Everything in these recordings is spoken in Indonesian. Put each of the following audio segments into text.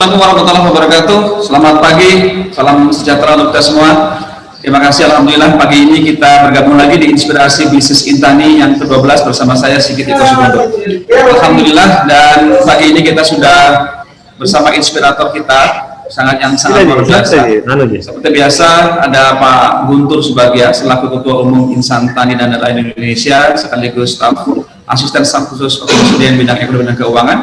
Assalamualaikum warahmatullahi wabarakatuh. Selamat pagi, salam sejahtera untuk kita semua. Terima kasih, alhamdulillah pagi ini kita bergabung lagi di Inspirasi Bisnis Intani yang ke-12 bersama saya Sigit Ito Sugondo. Alhamdulillah, dan pagi ini kita sudah bersama inspirator kita sangat luar biasa. Seperti biasa ada Pak Guntur Subagja selaku Ketua Umum Insan Tani dan Nelayan Indonesia sekaligus staf asisten staf khusus Kementerian Bidang Ekonomi dan Keuangan.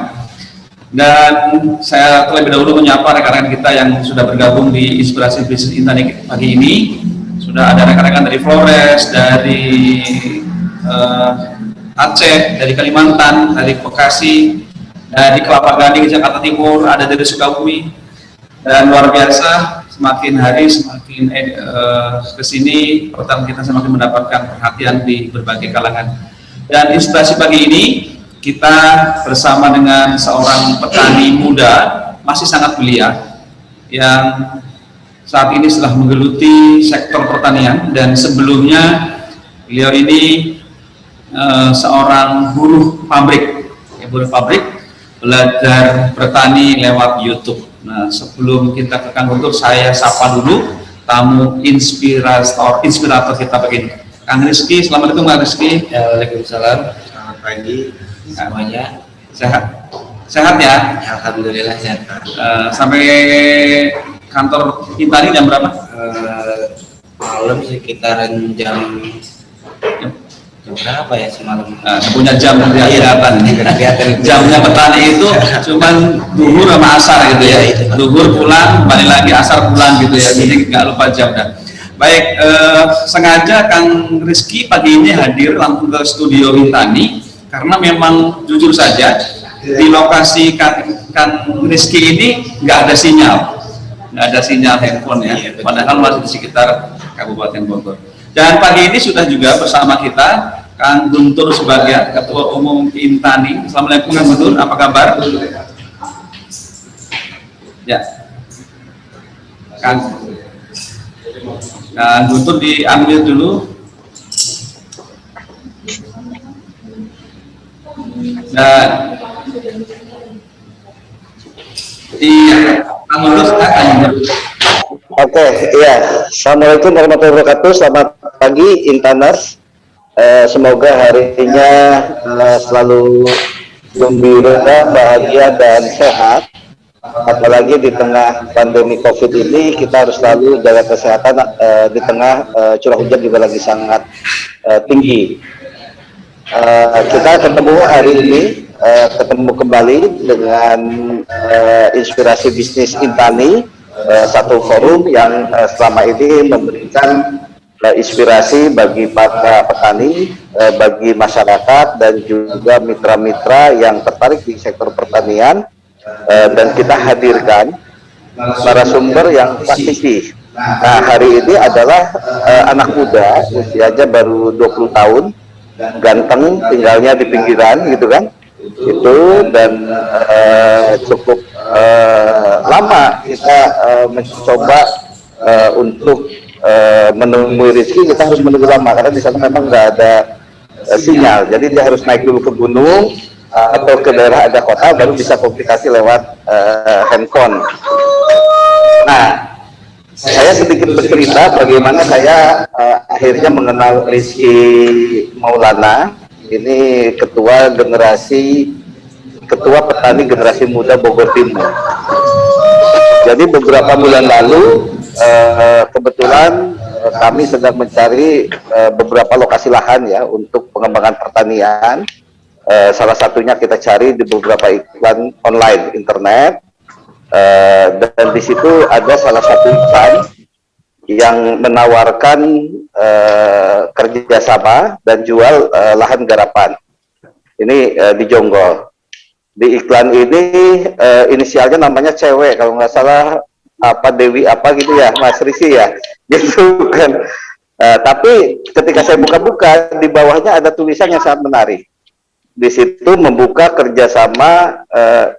Dan saya terlebih dahulu menyapa rekan-rekan kita yang sudah bergabung di Inspirasi Bisnis Intani pagi ini. Sudah ada rekan-rekan dari Flores, dari Aceh, dari Kalimantan, dari Bekasi, dari Kelapa Gading, Jakarta Timur, ada dari Sukabumi. Dan luar biasa, semakin hari semakin kesini, pertama kita semakin mendapatkan perhatian di berbagai kalangan. Dan inspirasi pagi ini kita bersama dengan seorang petani muda masih sangat belia yang saat ini setelah menggeluti sektor pertanian, dan sebelumnya beliau ini seorang buruh pabrik belajar bertani lewat YouTube. Nah, sebelum kita ke Kang Guntur, saya sapa dulu tamu inspirator kita begini. Kang Rizky, assalamualaikum Kang Rizky. Waalaikumsalam. Selamat pagi semuanya. Sehat ya? Alhamdulillah sehat. Sampai kantor Intani jam berapa? Malam sekitaran jam berapa ya semalam? Punya jam kelihatan. Jamnya petani itu cuman duhur sama asar gitu ya. Duhur pulang, balik lagi asar pulang gitu ya. Jadi nggak lupa jam dan. Baik, sengaja Kang Rizky pagi ini hadir langsung ke studio Intani karena memang jujur saja di lokasi Kang Rizky ini nggak ada sinyal handphone ya, padahal masih di sekitar Kabupaten Bogor. Dan pagi ini sudah juga bersama kita Kang Guntur Subagja, Ketua Umum Intani. Assalamualaikum Kang Guntur, apa kabar? Ya, Kang Guntur diambil dulu. Dan iya, Kang Guntur silakan. Oke, iya. Assalamualaikum warahmatullahi wabarakatuh. Selamat pagi Intaners. Semoga harinya selalu gembira, bahagia dan sehat. Apalagi di tengah pandemi COVID ini, kita harus selalu jaga kesehatan di tengah curah hujan juga lagi sangat tinggi. Kita ketemu hari ini, ketemu kembali dengan Inspirasi Bisnis Intani, satu forum yang selama ini memberikan inspirasi bagi para petani, bagi masyarakat dan juga mitra-mitra yang tertarik di sektor pertanian, dan kita hadirkan narasumber yang praktisi. Nah, hari ini adalah anak muda, usianya baru 20 tahun, ganteng, tinggalnya di pinggiran gitu kan, itu, dan cukup lama kita mencoba untuk menemui Rizky. Kita harus menunggu lama karena di sana memang nggak ada sinyal, jadi dia harus naik dulu ke gunung atau ke daerah ada kota baru bisa komunikasi lewat handphone. Nah, saya sedikit bercerita bagaimana saya akhirnya mengenal Rizky Maulana. Ini ketua petani generasi muda Bogor Timur. Jadi beberapa bulan lalu kebetulan kami sedang mencari beberapa lokasi lahan ya untuk pengembangan pertanian. Salah satunya kita cari di beberapa iklan online internet, dan di situ ada salah satu iklan yang menawarkan kerjasama dan jual lahan garapan. Ini di Jonggol. Di iklan ini inisialnya namanya cewek kalau nggak salah, apa Dewi apa gitu ya, Mas Risi ya, gitu kan. Tapi ketika saya buka-buka di bawahnya ada tulisan yang sangat menarik. Di situ membuka kerjasama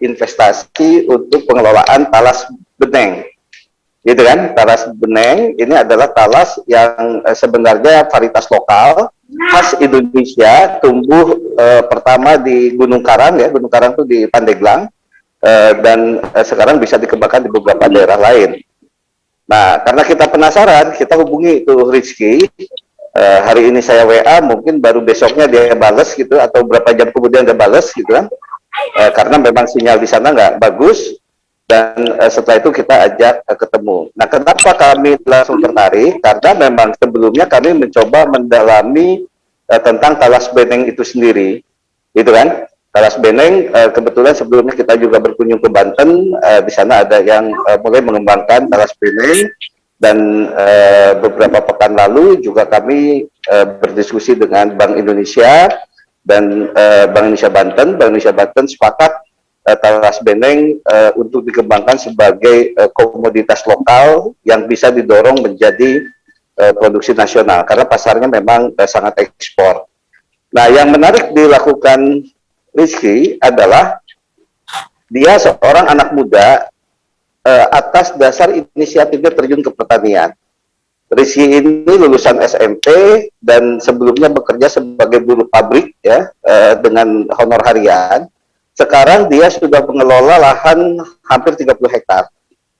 investasi untuk pengelolaan talas beneng, gitu kan. Talas beneng ini adalah talas yang sebenarnya varietas lokal khas Indonesia, tumbuh pertama di Gunung Karang ya, Gunung Karang itu di Pandeglang, dan sekarang bisa dikembangkan di beberapa daerah lain. Nah, karena kita penasaran, kita hubungi itu Rizky. Hari ini saya WA, mungkin baru besoknya dia bales gitu, atau berapa jam kemudian dia bales gitu kan. Karena memang sinyal di sana nggak bagus, dan setelah itu kita ajak ketemu. Nah, kenapa kami langsung tertarik? Karena memang sebelumnya kami mencoba mendalami tentang Talas Beneng itu sendiri, gitu kan. Talas Beneng, kebetulan sebelumnya kita juga berkunjung ke Banten, di sana ada yang mulai mengembangkan Talas Beneng, dan beberapa pekan lalu juga kami berdiskusi dengan Bank Indonesia dan Bank Indonesia Banten sepakat Talas Beneng untuk dikembangkan sebagai komoditas lokal yang bisa didorong menjadi produksi nasional, karena pasarnya memang sangat ekspor. Nah, yang menarik dilakukan Rizky adalah dia seorang anak muda atas dasar inisiatifnya terjun ke pertanian. Rizky ini lulusan SMP dan sebelumnya bekerja sebagai buruh pabrik ya, dengan honor harian. Sekarang dia sudah mengelola lahan hampir 30 hektar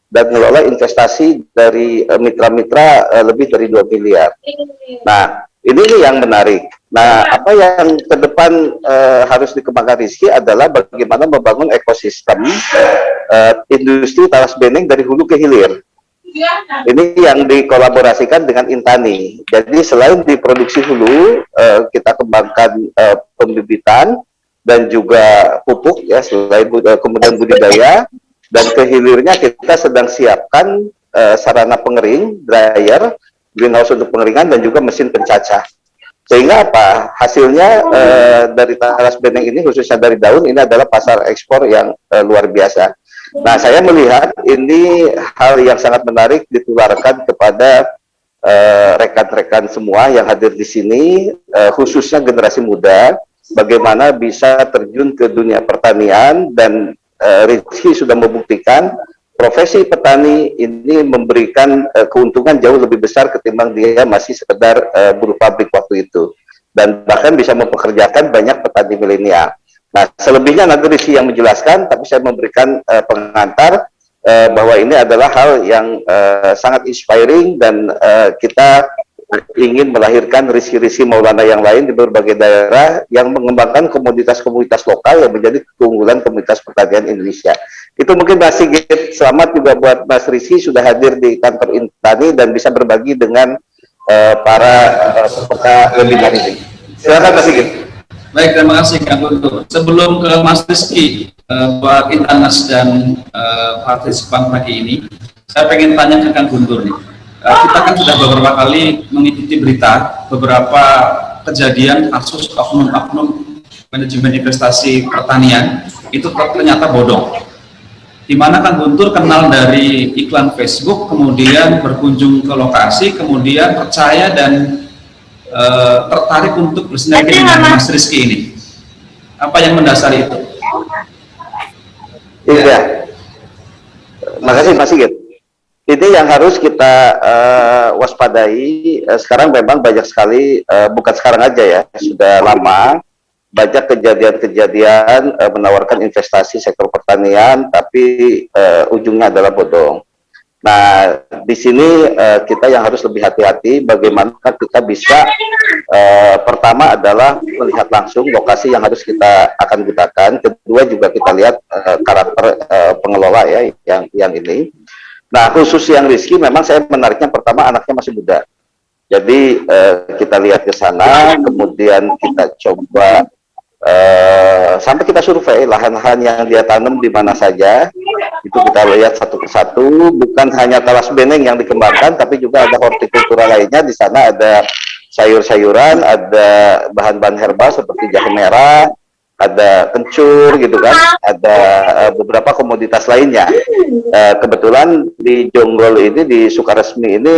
dan mengelola investasi dari mitra-mitra lebih dari 2 miliar. Nah, ini yang menarik. Nah, apa yang ke depan harus dikembangkan Rizky adalah bagaimana membangun ekosistem industri Talas Beneng dari hulu ke hilir. Ini yang dikolaborasikan dengan Intani. Jadi selain diproduksi hulu, kita kembangkan pembibitan dan juga pupuk ya, selain kemudian budidaya, dan ke hilirnya kita sedang siapkan sarana pengering, dryer, greenhouse untuk pengeringan, dan juga mesin pencacah. Sehingga apa? Hasilnya dari Talas Beneng ini, khususnya dari daun, ini adalah pasar ekspor yang luar biasa. Nah, saya melihat ini hal yang sangat menarik ditularkan kepada rekan-rekan semua yang hadir di sini, khususnya generasi muda, bagaimana bisa terjun ke dunia pertanian, dan Rizky sudah membuktikan profesi petani ini memberikan keuntungan jauh lebih besar ketimbang dia masih sekedar buruh pabrik waktu itu, dan bahkan bisa mempekerjakan banyak petani milenial. Nah, selebihnya nanti Rizky yang menjelaskan, tapi saya memberikan pengantar bahwa ini adalah hal yang sangat inspiring, dan kita ingin melahirkan Rizky Maulana yang lain di berbagai daerah yang mengembangkan komoditas-komoditas lokal yang menjadi keunggulan komunitas pertanian Indonesia. Itu mungkin Mas Sigit. Selamat juga buat Mas Rizky sudah hadir di kantor Intani dan bisa berbagi dengan para peserta webinar ini. Silakan Mas Sigit. Baik, terima kasih Kang Guntur. Sebelum ke Mas Rizky, buat Intanas dan partisipan pagi ini, saya pengen tanya ke Kang Guntur nih. Kita kan sudah beberapa kali mengikuti berita beberapa kejadian kasus oknum-oknum manajemen investasi pertanian itu ternyata bodong. Di mana Kang Guntur kenal dari iklan Facebook, kemudian berkunjung ke lokasi, kemudian percaya dan tertarik untuk bersinergi dengan Mas Rizky ini. Apa yang mendasari itu? Iya. Makasih Mas Sigit. Ini yang harus kita waspadai. Sekarang memang banyak sekali, bukan sekarang aja ya, sudah lama banyak kejadian-kejadian menawarkan investasi sektor pertanian, tapi ujungnya adalah bodong. Nah, di sini kita yang harus lebih hati-hati bagaimana kita bisa pertama adalah melihat langsung lokasi yang harus kita akan gunakan. Kedua juga kita lihat karakter pengelola ya yang ini. Nah, khusus yang Rizky memang saya menariknya pertama anaknya masih muda. Jadi kita lihat ke sana, kemudian kita coba sampai kita survei lahan-lahan yang dia tanam di mana saja. Itu kita lihat satu persatu, bukan hanya Talas Beneng yang dikembangkan, tapi juga ada hortikultura lainnya. Di sana ada sayur-sayuran, ada bahan-bahan herbal seperti jahe merah, ada kencur gitu kan, ada beberapa komoditas lainnya. Kebetulan di Jonggol ini, di Sukaresmi ini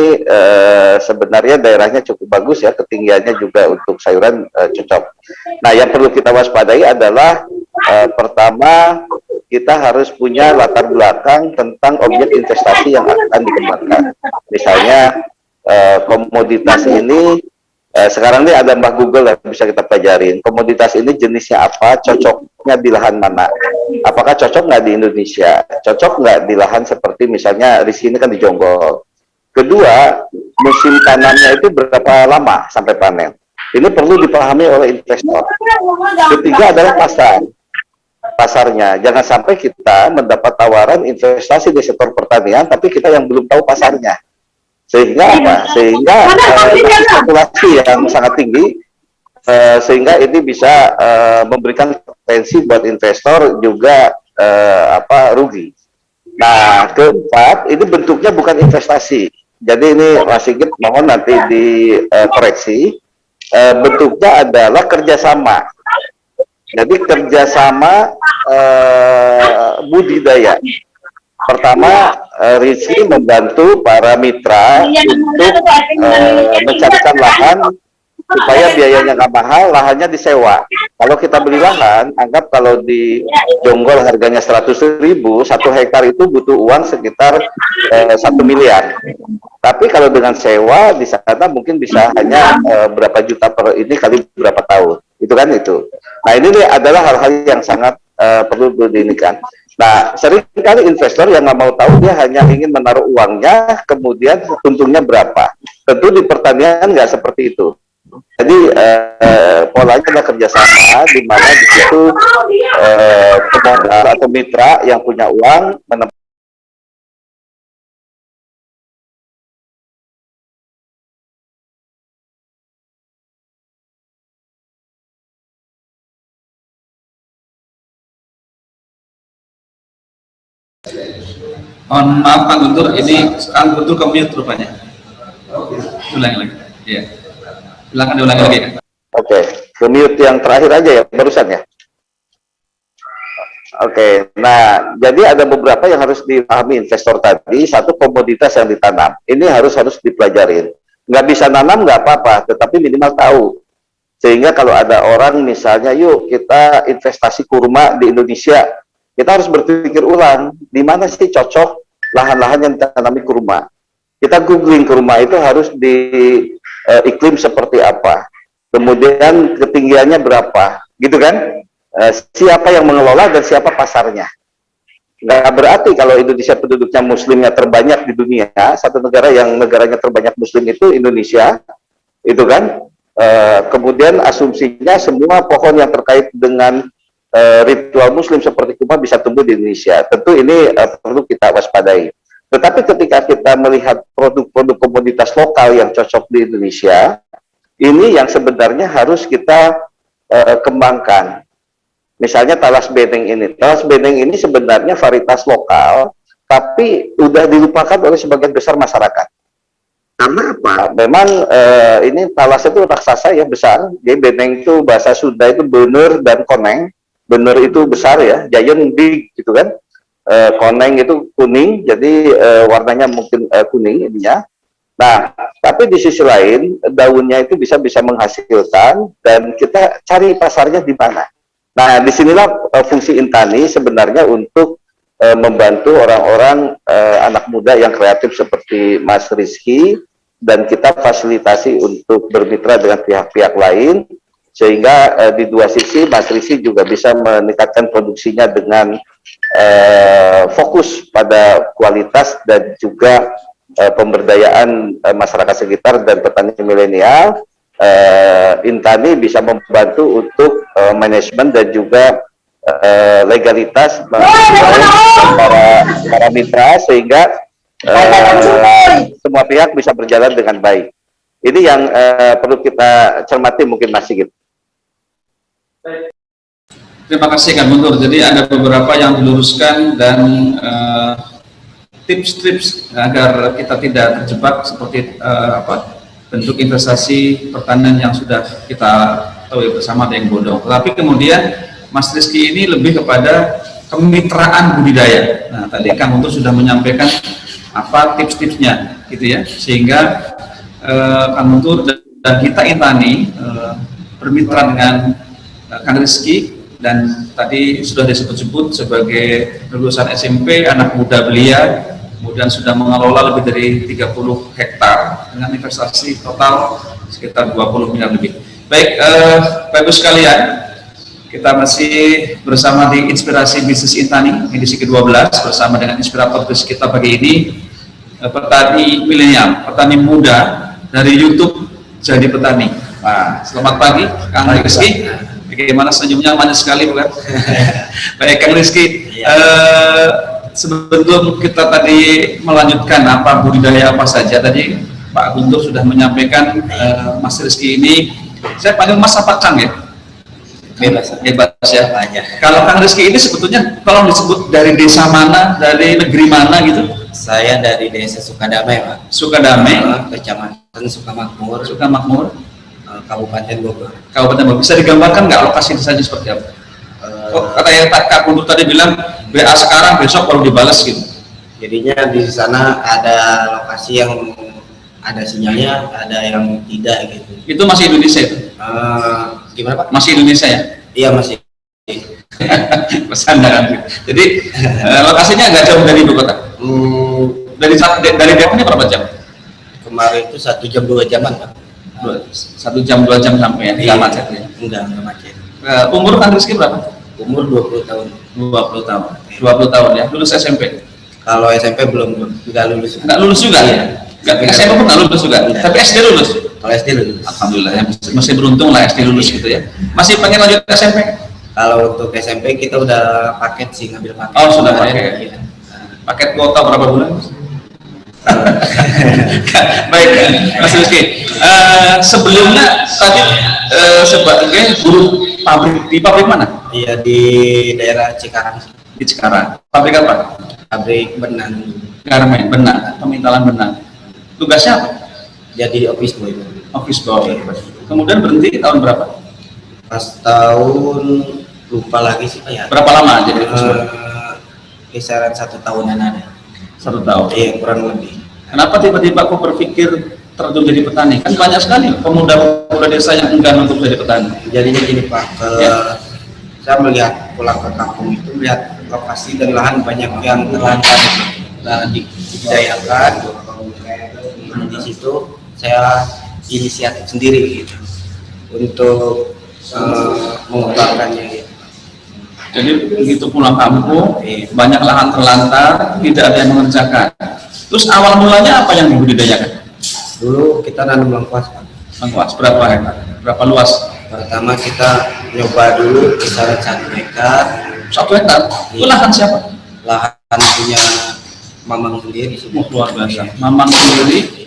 sebenarnya daerahnya cukup bagus ya, ketinggiannya juga untuk sayuran cocok. Nah, yang perlu kita waspadai adalah pertama kita harus punya latar belakang tentang objek investasi yang akan dikembangkan. Misalnya komoditas ini Sekarang ini ada Mbah Google yang bisa kita pelajarin. Komoditas ini jenisnya apa, cocoknya di lahan mana. Apakah cocok nggak di Indonesia? Cocok nggak di lahan seperti misalnya di sini kan di Jonggol. Kedua, musim tanamnya itu berapa lama sampai panen. Ini perlu dipahami oleh investor. Ketiga adalah pasarnya. Jangan sampai kita mendapat tawaran investasi di sektor pertanian, tapi kita yang belum tahu pasarnya. Sehingga apa? Sehingga spekulasi yang sangat tinggi, sehingga ini bisa memberikan potensi buat investor juga rugi. Nah, keempat, ini bentuknya bukan investasi. Jadi ini Mas Sigit mohon nanti dikoreksi. Bentuknya adalah kerjasama. Jadi kerjasama budidaya. Pertama, Rizky membantu para mitra untuk mencarikan lahan supaya biayanya nggak mahal, lahannya disewa. Kalau kita beli lahan, anggap kalau di Jonggol harganya 100.000, 1 hektar itu butuh uang sekitar 1 miliar. Tapi kalau dengan sewa di sana mungkin bisa hanya berapa juta per ini kali berapa tahun. Itu kan itu. Nah ini adalah hal-hal yang sangat perlu diinikan. Nah, seringkali investor yang nggak mau tahu, dia hanya ingin menaruh uangnya, kemudian untungnya berapa. Tentu di pertanian nggak seperti itu. Jadi polanya adalah kerjasama, di mana di situ pemodal atau mitra yang punya uang Mohon maaf Pak Guntur, ini Kang Guntur ke-mute rupanya. Ulangi lagi. Iya. Silakan diulangi lagi. Oke, ke-mute yang terakhir aja ya, barusan ya. Oke, nah jadi ada beberapa yang harus dipahami investor tadi. Satu, komoditas yang ditanam, ini harus dipelajarin. Nggak bisa nanam nggak apa-apa, tetapi minimal tahu. Sehingga kalau ada orang misalnya, yuk kita investasi kurma di Indonesia, kita harus berpikir ulang, di mana sih cocok lahan-lahan yang ditanami kurma. Kita googling kurma itu harus di iklim seperti apa, kemudian ketinggiannya berapa, gitu kan? Siapa yang mengelola dan siapa pasarnya. Nggak berarti kalau Indonesia penduduknya muslimnya terbanyak di dunia, satu negara yang negaranya terbanyak muslim itu Indonesia, itu kan? Kemudian asumsinya semua pohon yang terkait dengan ritual muslim seperti kurma bisa tumbuh di Indonesia. Tentu ini perlu kita waspadai. Tetapi ketika kita melihat produk-produk komoditas lokal yang cocok di Indonesia, ini yang sebenarnya harus kita kembangkan. Misalnya talas beneng ini. Talas beneng ini sebenarnya varietas lokal, tapi udah dilupakan oleh sebagian besar masyarakat. Karena apa? Memang ini talas itu raksasa ya, besar. Jadi beneng itu bahasa Sunda itu bener dan koneng. Bener itu besar ya, giant big gitu kan. Koneng itu kuning, jadi warnanya mungkin kuning ininya. Nah, tapi di sisi lain daunnya itu bisa menghasilkan, dan kita cari pasarnya di mana. Nah, disinilah fungsi Intani sebenarnya untuk membantu orang-orang anak muda yang kreatif seperti Mas Rizky, dan kita fasilitasi untuk bermitra dengan pihak-pihak lain, sehingga di dua sisi Mas Rizky juga bisa meningkatkan produksinya dengan fokus pada kualitas dan juga pemberdayaan masyarakat sekitar dan petani milenial. Intani bisa membantu untuk manajemen dan juga legalitas para mitra, sehingga semua pihak bisa berjalan dengan baik. Ini yang perlu kita cermati mungkin Mas Sigit. Terima kasih Kang Guntur. Jadi ada beberapa yang diluruskan dan tips-tips agar kita tidak terjebak seperti bentuk investasi pertanian yang sudah kita tahu bersama ada yang bodong. Tetapi kemudian Mas Rizky ini lebih kepada kemitraan budidaya. Nah, tadi Kang Guntur sudah menyampaikan apa tips-tipsnya, gitu ya, sehingga Kang Guntur dan kita Intani bermitra dengan Kang Rizky, dan tadi sudah disebut-sebut sebagai lulusan SMP, anak muda belia, kemudian sudah mengelola lebih dari 30 hektar dengan investasi total sekitar 20 miliar lebih. Baik, Bapak Ibu sekalian, kita masih bersama di Inspirasi Bisnis Intani edisi ke-12 bersama dengan inspirator bisnis kita pagi ini, petani milenial, petani muda dari YouTube jadi petani. Nah, selamat pagi Kang Rizky. Bagaimana senyumnya, manis sekali bukan? Baik Kang Rizky, sebelum kita tadi melanjutkan apa budidaya apa saja tadi Pak Guntur sudah menyampaikan, Mas Rizky ini saya panggil Mas apa Kang ya? Bebas. Bebas ya. Banyak. Kalau Kang Rizky ini sebetulnya kalau disebut dari desa mana, dari negeri mana gitu? Saya dari Desa Sukadamai, Pak. Sukadamai, Kecamatan Sukamakmur, Sukamakmur, Kabupaten Bogor. Kabupaten Bogor. Bisa digambarkan nggak lokasi desanya seperti apa? Kata yang Kak Guntur tadi bilang WA sekarang besok baru dibalas gitu. Jadinya di sana ada lokasi yang ada sinyalnya, ada yang tidak gitu. Itu masih Indonesia itu? Gimana Pak? Masih Indonesia ya? Iya masih. Pesandaran. Jadi lokasinya agak jauh dari ibu kota. Dari Depok ini berapa jam? Kemarin itu 1 jam 2 jaman Pak. 1 jam 2 jam sampai ya? Nggak macet ya? Enggak macet. Umur Kang Rizky berapa? Umur 20 tahun. 20 tahun. 20 tahun ya. Lulus SMP? Kalau SMP belum nggak lulus. Nggak lulus juga ya? Nggak, SMP pun nggak lulus juga. Enggak. Tapi SD lulus? Kalau SD lulus. Alhamdulillah ya. Masih beruntung lah SD lulus gitu ya. Masih pengen lanjut ke SMP? Kalau untuk SMP kita udah paket sih, ngambil paket. Oh sudah Kemarin, paket. iya. Paket kuota berapa bulan? Baik, Mas Rizky. Sebelumnya tadi sebagai guru pabrik di pabrik mana? Iya di daerah Cikarang. Di Cikarang. Pabrik apa? Pabrik benang. Garmen, benang, pemintalan benang. Tugasnya apa? Jadi office boy. Office boy. Kemudian berhenti tahun berapa? Pas tahun lupa lagi sih Pak ya. Berapa lama jadi office boy? Kisaran 1 tahunan ada. 1 tahun. Iya kurang lebih. Kenapa tiba-tiba aku berpikir terjun jadi petani? Kan banyak sekali pemuda-pemuda desa yang enggan untuk jadi petani. Jadinya gini Pak, Ya. saya melihat pulang ke kampung itu lihat lokasi dan lahan banyak yang terlantar dan dibudidayakan. Di situ saya inisiatif sendiri gitu untuk mengembangkannya. Gitu. Jadi begitu pulang kampung, banyak lahan terlantar, tidak ada yang mengerjakan. Terus awal mulanya apa yang dibudidayakan? Dulu kita nanam lengkuas Pak. Lengkuas, berapa hektar? Berapa luas? Pertama kita nyoba dulu kisaran 1 hektar. 1 hektar? Itu lahan siapa? Lahan punya Mamang sendiri sih. Luar biasa. Mamang sendiri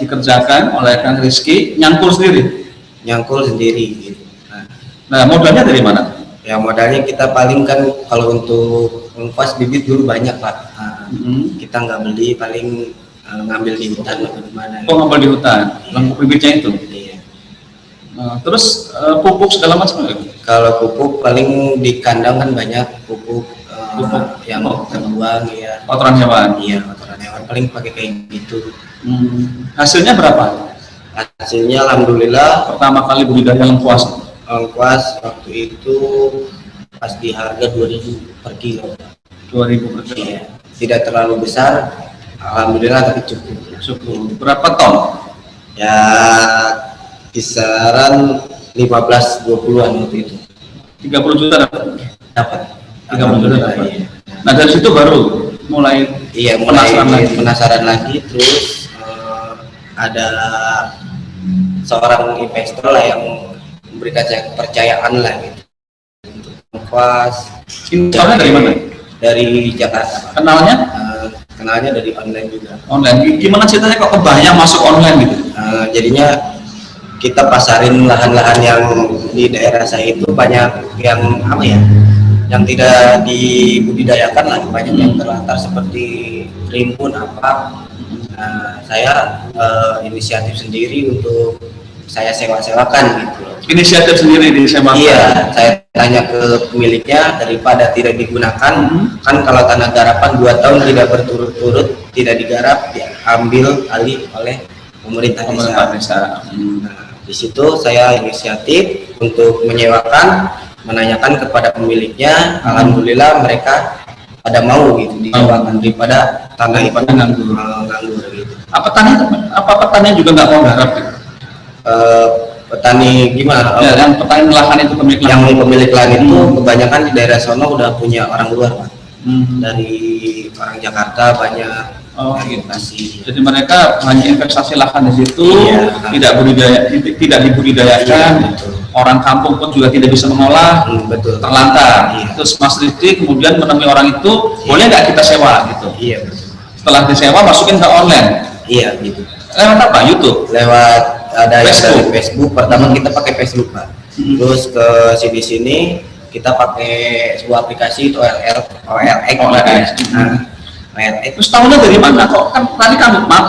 dikerjakan oleh Kang Rizky, nyangkul sendiri. Nyangkul sendiri gitu. Nah, modalnya dari mana? Ya modalnya kita paling kan kalau untuk lengkuas bibit dulu banyak Pak. Kita nggak beli, paling ngambil di hutan atau gimana. Oh, ngambil di hutan, lengkup bibitnya itu. Iya. Terus pupuk segala macam. Kalau pupuk paling di kandang kan banyak pupuk, Pupuk. yang terbuang ya. Kotoran hewan. Iya kotoran hewan paling pakai kayak gitu. Hasilnya berapa? Hasilnya alhamdulillah Pertama kali budidaya lengkuas. lengkuas waktu itu pas di harga 2.000 per kilo. 2.000 per kilo. Iya. Tidak terlalu besar, alhamdulillah tapi cukup. Cukup. Berapa ton? Ya kisaran 15-20-an waktu itu. 30 juta dapat. Dapat. 30 juta dapat. Iya. Nah dari situ baru mulai Iya, penasaran lagi terus ada seorang investor lah yang memberikan saya kepercayaan lah gitu. Untuk lengkuas. Investornya dari mana? Dari Jakarta. Pak. Kenalnya? Kenalnya dari online juga. Online. Gimana ceritanya kok kebayang masuk online gitu? Jadinya kita pasarin lahan-lahan yang di daerah saya itu banyak yang apa ya? Yang tidak dibudidayakan lah, banyak yang terlantar seperti rimbun apa. Saya inisiatif sendiri untuk saya sewa-sewakan gitu. Inisiatif sendiri disewakan. Iya, saya tanya ke pemiliknya daripada tidak digunakan. Kan kalau tanah garapan 2 tahun tidak berturut-turut tidak digarap, diambil alih oleh pemerintah desa. Nah, di situ saya inisiatif untuk menyewakan, menanyakan kepada pemiliknya. Alhamdulillah mereka pada mau gitu disewakan daripada tanah itu nganggur gitu. Apa petani juga nggak mau garap gitu? petani gimana? Ya, yang petani lahan itu pemilik lahan. Yang pemilik lahan itu kebanyakan di daerah sono udah punya orang luar, Pak. Dari orang Jakarta banyak. Oh, gitu. Investasi. Jadi mereka hanya investasi lahan di situ, Iya. tidak dibudidayakan. Iya, betul. Orang kampung pun juga tidak bisa mengolah, Betul. terlantar. Iya. Terus Mas Rizky kemudian menemui orang itu, boleh nggak kita sewa gitu? Iya, betul. Setelah disewa masukin ke online. Iya, gitu. Lewat apa? YouTube. Lewat ada yang Facebook. dari Facebook. Pertama kita pakai Facebook, Pak. Terus ke sini kita pakai sebuah aplikasi itu OLX. Nah, OLX. Terus tahunya dari mana? Kok kan tadi kan maaf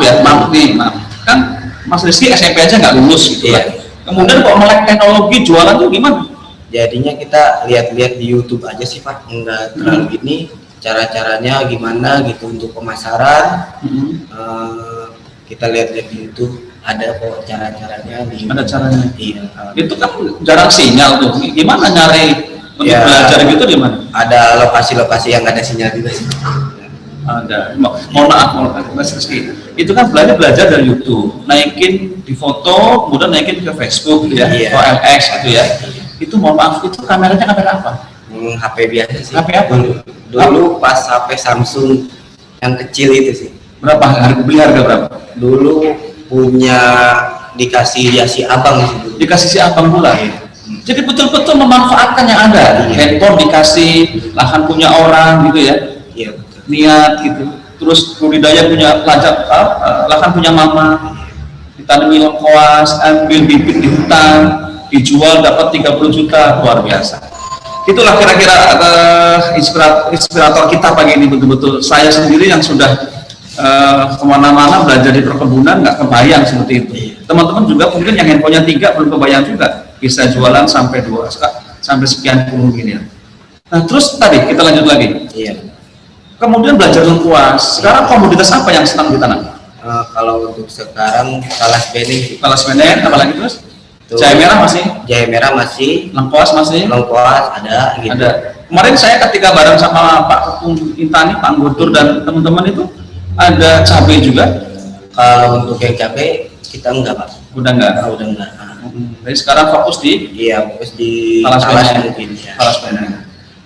kan Mas Rizky SMP aja nggak lulus gitu Iya. kan. Kemudian kok melek teknologi jualan tuh gimana? Jadinya kita lihat-lihat di YouTube aja sih, Pak. Enggak terlalu ini cara-caranya gimana gitu untuk pemasaran. Kita lihat-lihat di YouTube ada kok cara-caranya. Ada caranya. Iya. Itu kan jarang sinyal tuh. Gimana nyari untuk Ya. belajar gitu di mana? Ada lokasi-lokasi yang ada sinyal juga sih. Ada. Mohon maaf Mas Rizky. Itu kan belajar dari YouTube, naikin di foto, kemudian naikin ke Facebook gitu ya, Iya. OLX gitu ya. Itu mohon maaf itu kameranya kamera apa? HP biasa sih. HP apa? Dulu pas HP Samsung yang kecil itu sih. Berapa? Beli harga berapa? Dulu punya dikasih si abang sih dulu. Dikasih si abang pula. Jadi betul-betul memanfaatkan yang ada. Handphone dikasih, lahan punya orang gitu ya. Iya, betul. Niat gitu. Terus budidaya punya lahan punya mama. Ditanami lengkuas, ambil bibit di hutan, dijual dapat 30 juta, luar biasa. Itulah kira-kira inspirator kita pagi ini. Betul-betul saya sendiri yang sudah kemana-mana belajar di perkebunan nggak kebayang seperti itu. Teman-teman juga mungkin yang handphonenya 3 belum kebayang juga bisa jualan sampai 2 sampai sekian puluh miliar. Nah terus tadi kita lanjut lagi. Iya. Kemudian belajar lengkuas. Sekarang komoditas apa yang sedang ditanam? Kalau untuk sekarang talas bening, Talas benek, apa lagi terus? Tuh. Jahe merah masih? jahe merah masih, Lengkuas masih? lengkuas ada gitu. Ada. Kemarin saya ketika bareng sama Pak Ketum Intani, Pak Anggotur dan teman-teman itu ada cabai juga. Kalau untuk yang cabai kita enggak, Pak. Udah enggak? Udah enggak. Jadi sekarang fokus di Iya, fokus di talas talas benek. mungkin ya. Talas benek.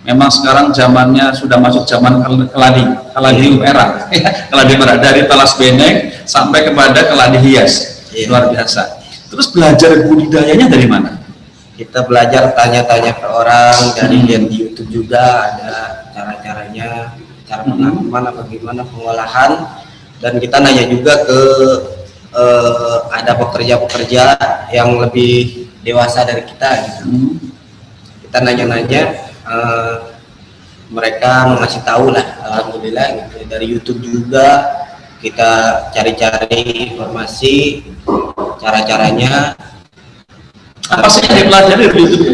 Memang sekarang zamannya sudah masuk zaman keladi merah, keladi merah dari talas benek sampai kepada keladi hias. Iya. Luar biasa. Terus belajar budidayanya dari mana? Kita belajar tanya-tanya ke orang, dari lihat di YouTube juga ada cara-caranya, cara penanaman apa gimana pengolahan, dan kita nanya juga ke ada pekerja-pekerja yang lebih dewasa dari kita gitu. Kita nanya-nanya, mereka mengasih tahu lah, alhamdulillah gitu. Dari YouTube juga kita cari-cari informasi cara-caranya. Apa sih yang dipelajari dari YouTube?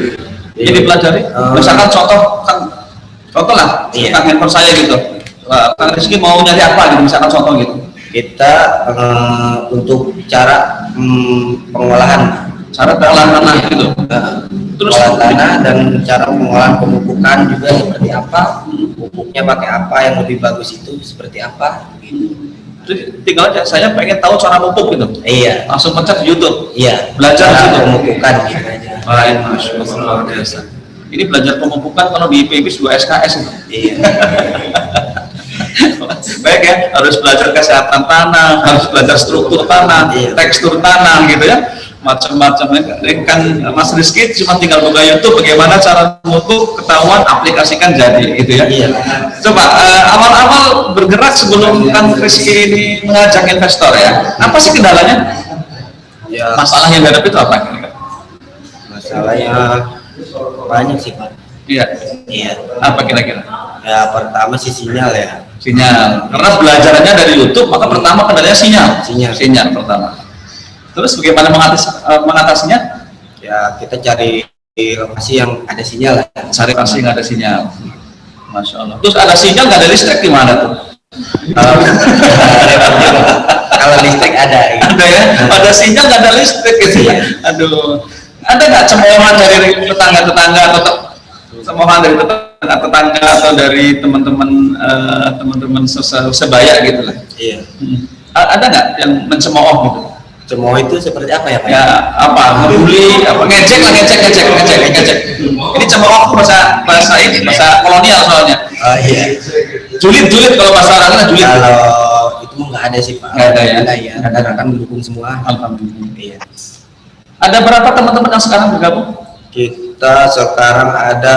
Yang dipelajari? Misalkan contoh lah, Iya. tentang handphone saya gitu. Kang Rizky mau nyari apa gitu, misalkan contoh gitu. Kita untuk cara pengolahan Tanah gitu. Terus pengolahan tanah dan cara pengolahan pemupukan juga seperti apa, pupuknya pakai apa yang lebih bagus itu seperti apa gitu. jadi tinggal aja saya pengen tahu cara pupuk gitu. Iya, Langsung pencet di YouTube. iya, Belajar cara gitu. pemupukan gitu aja. Lain, Masya Allah, luar biasa. Ini belajar pemupukan kalau di IPB 2 SKS itu. Iya. Baik ya, harus belajar kesehatan tanah, harus belajar struktur tanah, Iya. tekstur tanah gitu ya, macam-macam. Kan Mas Rizky cuma tinggal buka YouTube bagaimana cara memupuk, ketahuan, aplikasikan jadi gitu ya. Iya. Coba awal-awal bergerak sebelum Kang Rizky ini mengajak investor ya, apa sih kendalanya? Ya, Masalah yang dihadapi itu apa? masalahnya banyak sih, Pak. Iya, Iya. apa kira-kira? Ya pertama sih sinyal ya. Sinyal. Karena belajarannya dari YouTube, maka pertama kendalanya sinyal. Sinyal. Pertama. Terus bagaimana mengatasinya? Ya kita cari lokasi yang ada sinyal lah. Cari lokasi nggak ada sinyal. Masya Allah. Terus ada sinyal nggak ada listrik gimana tuh? Kalau listrik ada. Gitu. Ada ya. Ada sinyal nggak ada listrik gitu ya. Aduh. Ada nggak cemoohan dari tetangga-tetangga atau cemoohan dari tetangga atau dari teman-teman sebaya gitu lah? Iya. Ada nggak yang mencemooh gitu? Cemooh itu seperti apa ya Pak? Ya apa, ngebully, apa ngecek lah, ngecek. Ini cemooh bahasa ini, bahasa kolonial soalnya. Oh iya. Julid kalau bahasa orangnya julid. Kalau itu nggak ada sih Pak. Nggak ada ya? Ada ya. Ada kan mendukung semua. Alhamdulillah. Iya. Ada berapa teman-teman yang sekarang bergabung? Kita sekarang ada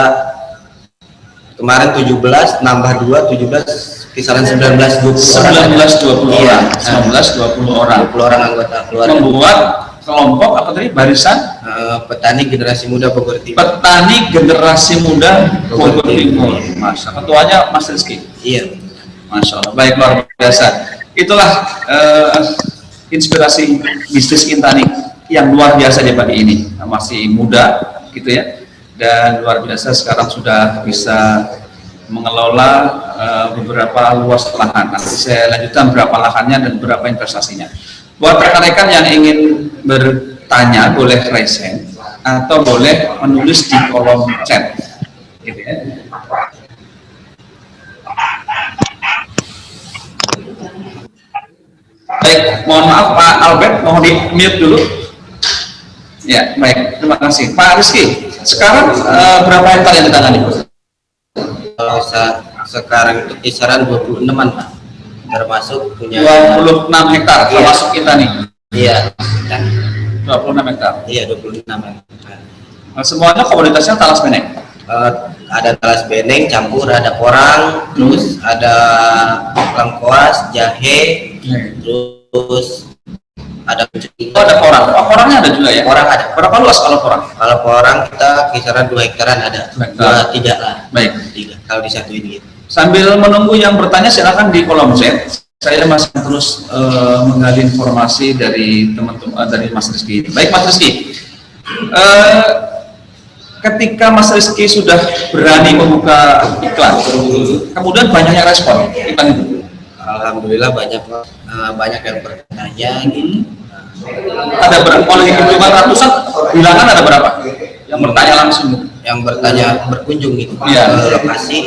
kemarin 17 nambah 2 17 kisaran 19 20 orang. 19-20 Iya. orang. 19-20 orang. 20 orang anggota keluarga. Membuat kelompok apa tadi? Barisan Petani generasi muda Bogor Timur. Petani Generasi Muda Bogor Timur. Masya Allah. Ketuanya Mas Rizky. Iya. Masya Allah. Baik, luar biasa. Itulah inspirasi bisnis Intani yang luar biasa di pagi ini. Masih muda gitu ya, dan luar biasa sekarang sudah bisa mengelola beberapa luas lahan. Nanti saya lanjutkan berapa lahannya dan berapa investasinya. Buat rekan-rekan yang ingin bertanya boleh raise hand atau boleh menulis di kolom chat gitu ya. Baik, mohon maaf Pak Albert, mohon di mute dulu. Ya, baik, terima kasih. Pak Rizky, sekarang berapa hektar yang ditangani? Kalau sekarang itu kisaran 26-an Pak, termasuk punya 26 hektar, Iya. termasuk kita nih. Iya. 26 hektar. Iya 26-an. Semuanya komoditasnya talas benek. Ada talas beneng campur, ada porang, terus ada lengkoas, jahe, terus ada Oh, ada porang. Oh, porangnya ada juga ya? porang ada. Berapa luas kalau porang? Kalau porang kita kisaran 2 hektaran ada. 2 hektar. 2 3 lah. Baik. 3 kalau disatuin gitu. Sambil menunggu yang bertanya silakan di kolom chat. Saya masih terus menggali informasi dari teman-teman dari Mas Rizky. Baik Mas Rizky. Ketika Mas Rizky sudah berani membuka iklan, kemudian banyaknya respon iklan itu. Alhamdulillah banyak yang bertanya gitu. Ada berapa? Kalau hitungan ratusan, bilangan ada berapa? Yang bertanya langsung. Yang bertanya berkunjung gitu Iya. ke lokasi.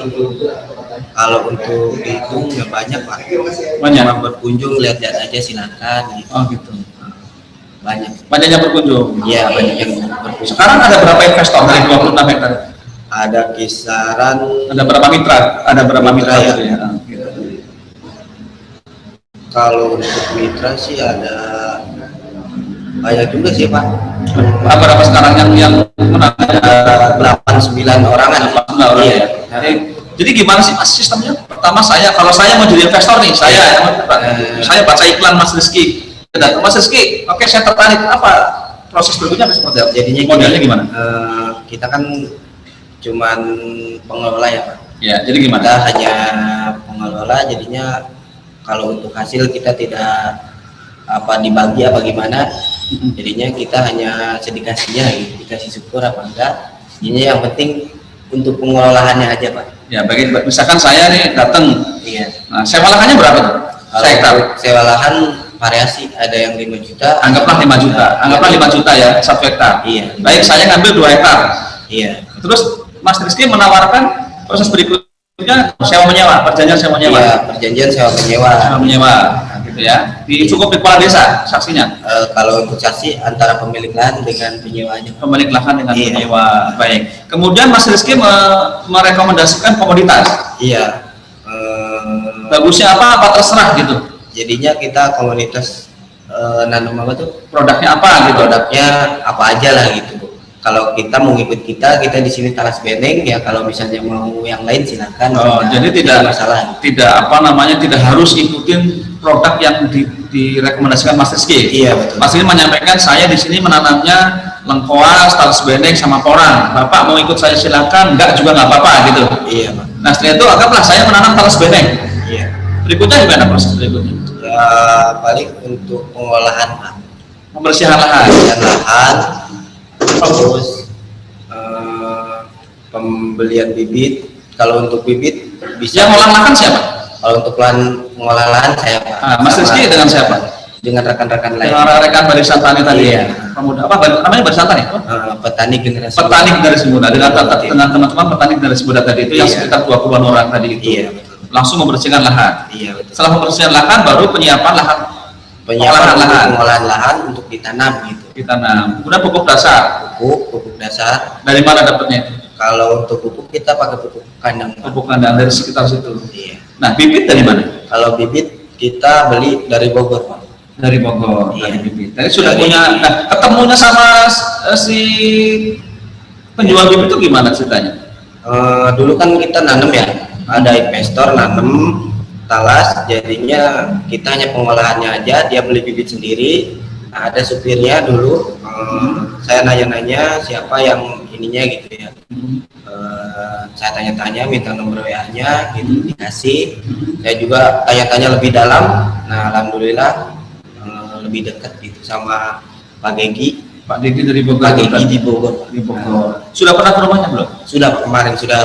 Kalau untuk dihitung ya banyak Pak. Banyak. Cuma berkunjung lihat-lihat aja silakan gitu. Oh gitu. Banyak. Banyaknya berkunjung. Iya banyak yang berkunjung. Sekarang ada berapa investor dari 26 hektar? Ada kisaran Ada berapa mitra? Ada berapa mitra Mitra, ya. gitu ya? Gitu. kalau untuk mitra sih ada banyak juga sih Pak. Berapa sekarang yang menang? Ada 8-9 orangan. Iya. Jadi gimana sih Mas sistemnya? Pertama kalau saya mau jadi investor nih, saya baca iklan Mas Rizky. Datang Mas Rizky, oke saya tertarik. Apa proses berikutnya seperti apa? Jadinya modelnya gimana? Kita kan cuman pengelola ya Pak. Ya, jadi gimana? Kita hanya pengelola, jadinya kalau untuk hasil kita tidak dibagi apa gimana, jadinya kita hanya sedikasinya gitu, dikasih syukur apa enggak. Jadinya yang penting untuk pengelolaannya aja Pak. Ya, misalkan saya nih datang, Iya. nah sewa lahannya berapa tuh? Hektar. Sewa lahan variasi, ada yang 5 juta. Anggaplah 5 juta, anggaplah 5 juta ya, 1 hektar. Iya. Baik, saya ngambil 2 hektar. Iya. Terus Mas Rizky menawarkan proses berikutnya sewa menyewa, perjanjian sewa menyewa. Iya, perjanjian sewa menyewa. Sewa menyewa, nah, gitu ya. Cukup di kepala desa saksinya. Kalau untuk saksi antara pemilik lahan dengan penyewanya. Pemilik lahan dengan Iya. penyewa. Baik. Kemudian Mas Rizky merekomendasikan komoditas. Iya. Bagusnya apa terserah gitu. Jadinya kita komunitas nanam apa tuh? Produknya apa gitu. Produknya apa aja lah gitu. Kalau kita mau ngikut kita di sini talas beneng ya. Kalau misalnya mau yang lain silakan. Oh, jadi tidak masalah. Tidak tidak harus ikutin produk yang direkomendasikan Mas Rizky. Iya betul. Mas Rizky menyampaikan saya di sini menanamnya lengkoas, talas beneng sama porang. Bapak mau ikut saya silakan, enggak juga nggak apa-apa gitu. Iya Pak. Nah setelah itu anggaplah saya menanam talas beneng. Iya. Berikutnya gimana proses berikutnya? Ya paling untuk pengolahan Pak. Pembersihan lahan. Pembersihan lahan, terus pembelian bibit. Kalau untuk bibit bisa. Yang ngolah lahan siapa? Kalau untuk pengolah lahan saya Pak. Mas Rizky dengan siapa? Dengan rekan-rekan lain. Dengan rekan Barisan Tani tadi. Iya. Pemuda apa namanya Barisan Tani? Petani generasi. Petani generasi muda dengan teman-teman petani generasi muda tadi itu yang Iya. sekitar 20-an orang tadi itu. Iya betul. Langsung membersihkan lahan. Iya betul. Setelah membersihkan lahan baru penyiapan lahan penyiapan untuk pengolahan lahan untuk ditanam gitu. Ditanam. Kemudian pupuk dasar. Pupuk dasar. Dari mana dapatnya? Kalau untuk pupuk kita pakai pupuk kandang. Pupuk kandang dari sekitar situ. Iya. Nah, bibit dari mana? Kalau bibit kita beli dari Bogor, Pak. Dari Bogor, Iya. dari bibit. Tadi sudah punya. Nah, ketemunya sama si penjual bibit itu gimana ceritanya? Dulu kan kita nanam ya, ada investor nanam talas, jadinya kita hanya pengolahannya aja, dia beli bibit sendiri. Nah, ada supirnya dulu, saya nanya-nanya siapa yang ininya gitu ya. Saya tanya-tanya, minta nomor WA-nya, gitu dikasih. Saya juga tanya-tanya lebih dalam. Nah, alhamdulillah lebih dekat gitu sama Pak Gegi. Pak Diki dari Bogor. Pak Gegi di Bogor. Di Bogor. Sudah pernah ke rumahnya belum? Sudah kemarin sudah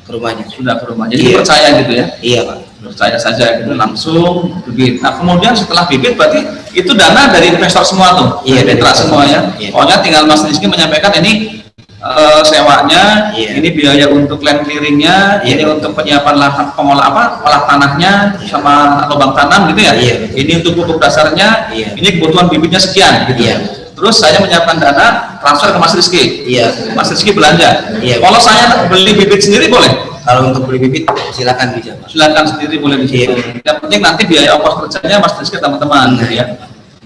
ke rumahnya. Sudah ke rumah. Jadi Iya. percaya gitu ya? Iya, Pak. Percaya saja gitu, langsung bibit. Nah, kemudian setelah bibit berarti itu dana dari investor semua tuh. Iya, dari mitra semua ya. Iya. Pokoknya tinggal Mas Rizky menyampaikan ini sewanya, Iya. ini biaya untuk land clearingnya, Iya. ini untuk penyiapan lahan olah tanahnya sama lubang tanam gitu ya. Iya. Ini untuk pupuk dasarnya, Iya. ini kebutuhan bibitnya sekian gitu. Iya. Terus saya menyiapkan dana transfer ke Mas Rizky. Iya. Mas Rizky belanja. Iya. Kalau saya beli bibit sendiri boleh? Kalau untuk beli bibit silakan bisa, Pak. Silakan sendiri boleh di situ. Iya. Yang penting nanti biaya ongkos kerjanya Mas Rizky teman-teman gitu ya.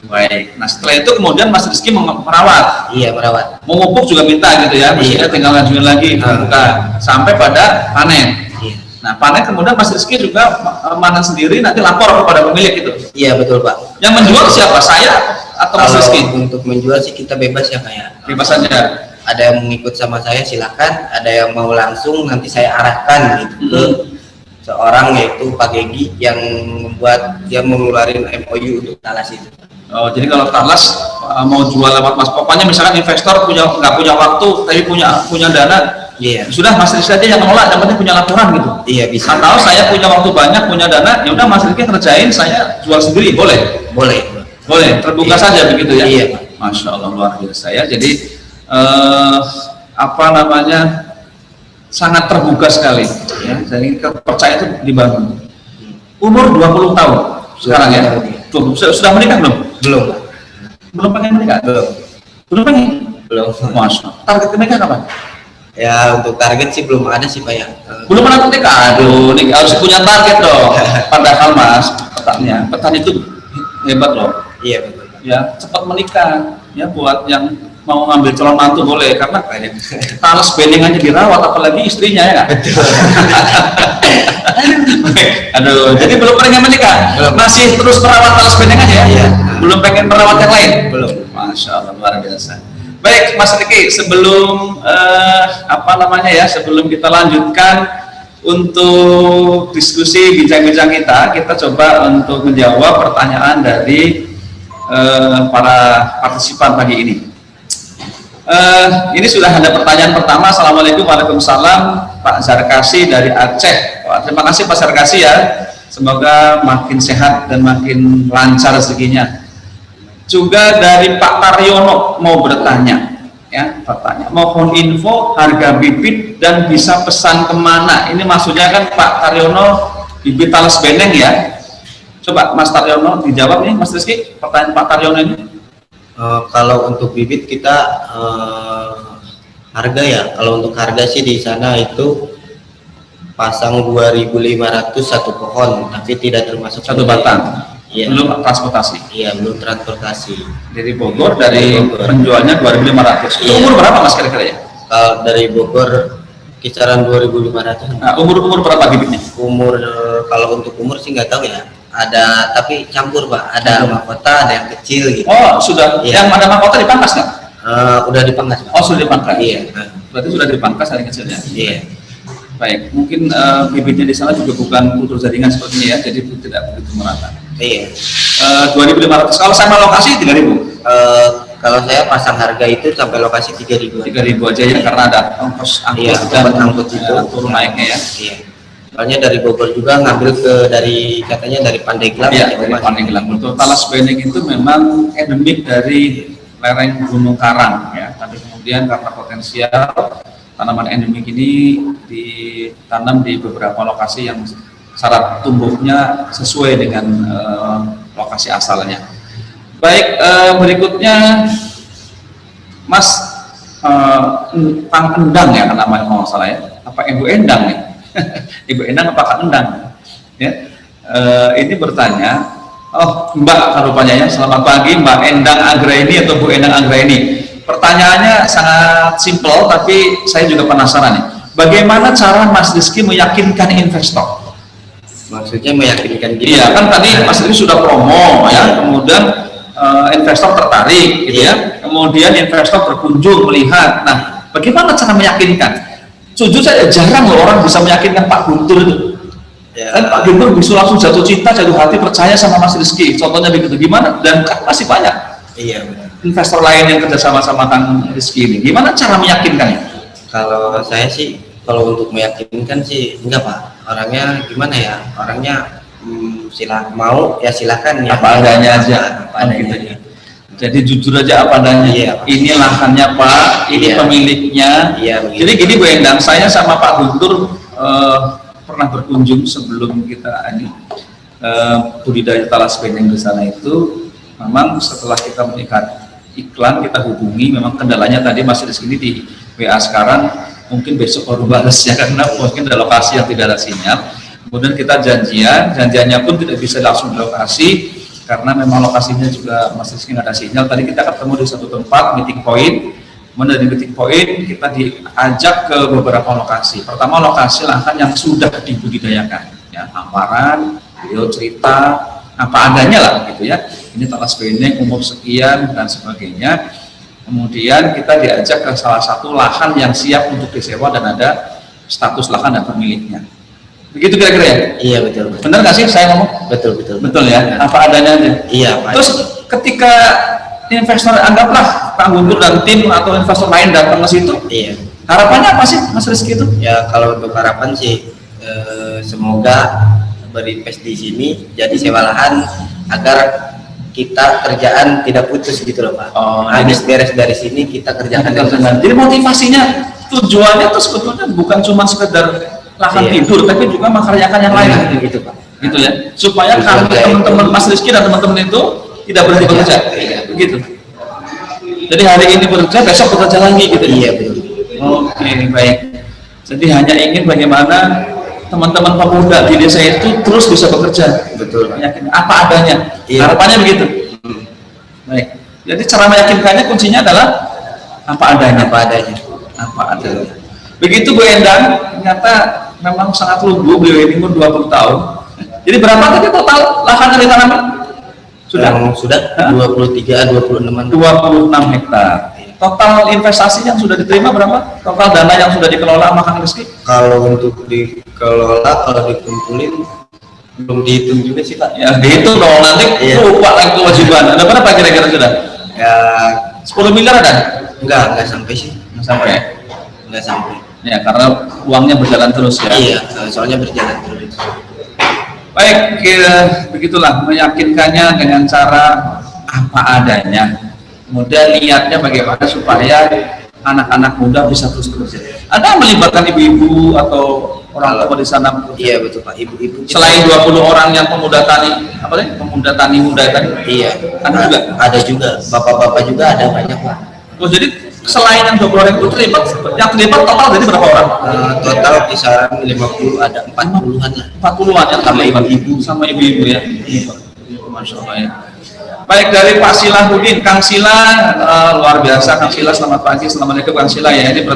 Baik. Nah, setelah itu kemudian Mas Rizky merawat. Iya, merawat. Mau pupuk juga minta gitu ya. Maksudnya Iya. tinggal lanjutin lagi buka sampai pada panen. Iya. Nah, panen kemudian Mas Rizky juga manen sendiri nanti lapor kepada pemilik itu. Iya, betul, Pak. Yang menjual siapa? Saya atau Mas Kalau Rizky? untuk menjual sih kita bebas ya, kayak Bebas saja. ada yang mengikut sama saya silakan, ada yang mau langsung nanti saya arahkan gitu ke seorang yaitu Pak Gegi yang membuat dia mengeluarin MOU untuk talas itu. Oh, jadi kalau talas mau jual lewat Mas, pokoknya misalkan investor nggak punya waktu tapi punya dana, Iya. sudah Mas Rizky aja yang ngelola, yang penting punya laporan gitu. Iya, bisa. Atau saya punya waktu banyak, punya dana, ya udah Mas Rizky kerjain, saya jual sendiri, boleh? Boleh. Boleh, terbuka Iya. saja begitu ya? Iya, Pak. Masya Allah, luar biasa ya. Jadi apa namanya, sangat terbuka sekali ya. Jadi kepercayaan itu dibangun. Umur 20 tahun sekarang ya? Tuh, sudah menikah belum? Belum. Belum pengen menikah? Belum. Belum pengen? Belum. Masya Allah. Target menikah kapan? Ya, untuk target sih belum ada sih, Pak ya. Belum pernah menikah? Aduh, nih harus punya target dong. Padahal Mas, petani itu hebat loh. Iya, betul. Ya, cepat menikah. Ya, buat yang mau ngambil calon mantu boleh, karena talas bening aja dirawat, apalagi istrinya ya nggak? Aduh, jadi belum pengen menikah? Belum. Masih terus merawat talas bening aja ya? Iya. Belum pengen merawat yang lain? Belum. Masya Allah, luar biasa. Baik, Mas Riki, sebelum sebelum kita lanjutkan untuk diskusi bincang-bincang kita coba untuk menjawab pertanyaan dari para partisipan pagi ini. Ini sudah ada pertanyaan pertama. Assalamualaikum, waalaikumsalam, Pak Zarkasi dari Aceh. Wah, terima kasih Pak Zarkasi ya. Semoga makin sehat dan makin lancar rezekinya. Juga dari Pak Taryono mau bertanya, ya, bertanya. Mohon info harga bibit dan bisa pesan kemana. Ini maksudnya kan Pak Taryono bibit talas beneng ya. Coba Mas Taryono dijawab nih, Mas Rizky, pertanyaan Pak Taryono ini. Kalau untuk bibit kita harga ya, kalau untuk harga sih di sana itu pasang 2.500 satu pohon, tapi tidak termasuk Satu batang. Iya. Belum transportasi. Iya, belum transportasi. Dari Bogor, dari Bogor. penjualnya 2.500. Itu Iya. umur berapa Mas kira-kira ya? Kalau dari Bogor kisaran 2.500. Nah, umur berapa bibitnya? Umur kalau untuk umur sih nggak tahu ya. Ada tapi campur, Pak. Ada mahkota, ada yang kecil gitu. Oh, sudah. Iya. Yang ada mahkota dipangkas nggak? Udah dipangkas, Pak. Oh, sudah dipangkas. Iya. Berarti sudah dipangkas dari kecilnya. Iya. Baik, mungkin bibitnya di sana juga bukan kultur jaringan seperti ini ya, jadi tidak begitu merata. Iya. 2.500. Kalau sama lokasi 3.000. Kalau saya pasang harga itu sampai lokasi 3.000. 3.000 aja ya, karena ada ongkos angkut Iya, dan angkut itu turun naiknya ya. Iya. Soalnya dari Bogor juga ngambil katanya dari Pandeglang. Iya, dari Pandeglang. Betul. Talas bening itu memang endemik dari lereng Gunung Karang ya. Tapi kemudian karena potensial tanaman endemik ini ditanam di beberapa lokasi yang syarat tumbuhnya sesuai dengan lokasi asalnya. Baik, berikutnya Mas Kang Endang ya namanya kalau nggak salah ya, apa Ibu Endang ya? Ibu Endang apa Kang Endang? Ya, ini bertanya, oh Mbak kan rupanya ya, selamat pagi Mbak Endang Anggraini atau Bu Endang Anggraini. Pertanyaannya sangat simpel, tapi saya juga penasaran nih. Bagaimana cara Mas Rizky meyakinkan investor? Maksudnya meyakinkan gini. Iya kan tadi Mas Rizky sudah promo ya, kemudian investor tertarik gitu ya, kemudian investor berkunjung melihat. Nah, bagaimana cara meyakinkan? Jujur saya jarang loh orang bisa meyakinkan Pak Guntur itu. Ya. Dan Pak Guntur bisa langsung jatuh cinta, jatuh hati, percaya sama Mas Rizky. Contohnya begitu. Gimana? Dan kan masih banyak Iya benar. investor lain yang kerja sama Kang Rizky ini. Gimana cara meyakinkannya? Kalau saya sih, kalau untuk meyakinkan sih enggak Pak. Orangnya gimana ya? Orangnya mau ya silakan ya. Apa adanya aja. Apa adanya. Gitu ya. Jadi jujur aja apa adanya. Iya, Pak. Ini lahannya Pak, ini Iya. pemiliknya. Iya, begitu. Jadi gini Bu Endang, saya sama Pak Guntur pernah berkunjung sebelum kita ini budidaya talas beneng di sana itu. Memang setelah kita melihat iklan, kita hubungi. Memang kendalanya tadi masih di sini di WA sekarang, mungkin besok baru balasnya karena mungkin ada lokasi yang tidak ada sinyal. Kemudian kita janjiannya pun tidak bisa langsung di lokasi karena memang lokasinya juga masih nggak ada sinyal. Tadi kita ketemu di satu tempat meeting point, kemudian dari meeting point kita diajak ke beberapa lokasi. Pertama lokasi lahan yang sudah dibudidayakan, ya hamparan, beliau cerita apa adanya lah gitu ya. Ini talas beneng umur sekian dan sebagainya. Kemudian kita diajak ke salah satu lahan yang siap untuk disewa dan ada status lahan dan pemiliknya. Begitu kira-kira ya? Iya betul. Benar nggak sih saya ngomong? Betul. Betul ya? Apa adanya aja. Iya Pak. Terus ketika investor, anggaplah Pak Guntur dan tim atau investor lain datang ke situ, Iya. harapannya apa sih Mas Rizky itu? Ya kalau untuk harapan sih semoga berinvest di sini jadi sewa lahan agar kita kerjaan tidak putus gitu loh Pak. Oh, habis beres dari sini kita kerjakan dengan Jadi motivasinya, tujuannya tuh sebetulnya bukan cuma sekedar lahan Iya. tidur, tapi juga mengerjakan yang lain gitu Pak. gitu ya, supaya Tujuan kami lain. teman-teman Mas Rizky dan teman-teman itu tidak berhenti bekerja. Iya. Begitu. Jadi hari ini bekerja, besok bekerja lagi gitu. Iya betul. Oke, baik. Jadi hanya ingin bagaimana teman-teman pemuda di desa itu terus bisa bekerja. Betul Pak. Yakin apa adanya. Iya. Harapannya begitu. Baik. Jadi cara meyakinkannya kuncinya adalah apa adanya. Apa adanya. Apa adanya. Begitu Bu Endang, ternyata memang sangat lugu, beliau ini umur 20 tahun. Jadi berapa tadi total lahan yang ditanami? Sudah 23 26-an. 26 hektar. Total investasi yang sudah diterima berapa? Total dana yang sudah dikelola sama Kang Rizky? Kalau untuk dikelola, kalau dikumpulin belum dihitung juga sih Pak. Ya dihitung dong, nanti Iya. lupa lagi kewajiban. Ada berapa kira-kira sudah? Ya 10 miliar ada? enggak sampai sih. Nggak sampai ya? Enggak sampai. Ya, karena uangnya berjalan terus ya. Iya, soalnya berjalan terus. Baik, begitulah meyakinkannya dengan cara apa adanya. Kemudian niatnya bagaimana supaya anak-anak muda bisa terus bekerja. Ada yang melibatkan ibu-ibu atau orang tua di sana? Iya betul Pak, ibu-ibu kita- Selain 20 orang yang pemuda tani, apa nih? Pemuda tani muda tadi. Iya, Ada juga? ada juga, bapak-bapak juga ada banyak Pak. Oh, jadi selain yang 20 orang itu terlibat, yang terlibat total jadi berapa orang? Total kisaran 50, ada 40-an lah. 40-an ya, Sama ibu-ibu. sama ibu-ibu ya. Masya Allah ya. Baik, dari Pak Silahudin, Kang Sila, luar biasa Kang Sila, selamat pagi, assalamualaikum Kang Sila ya. Ini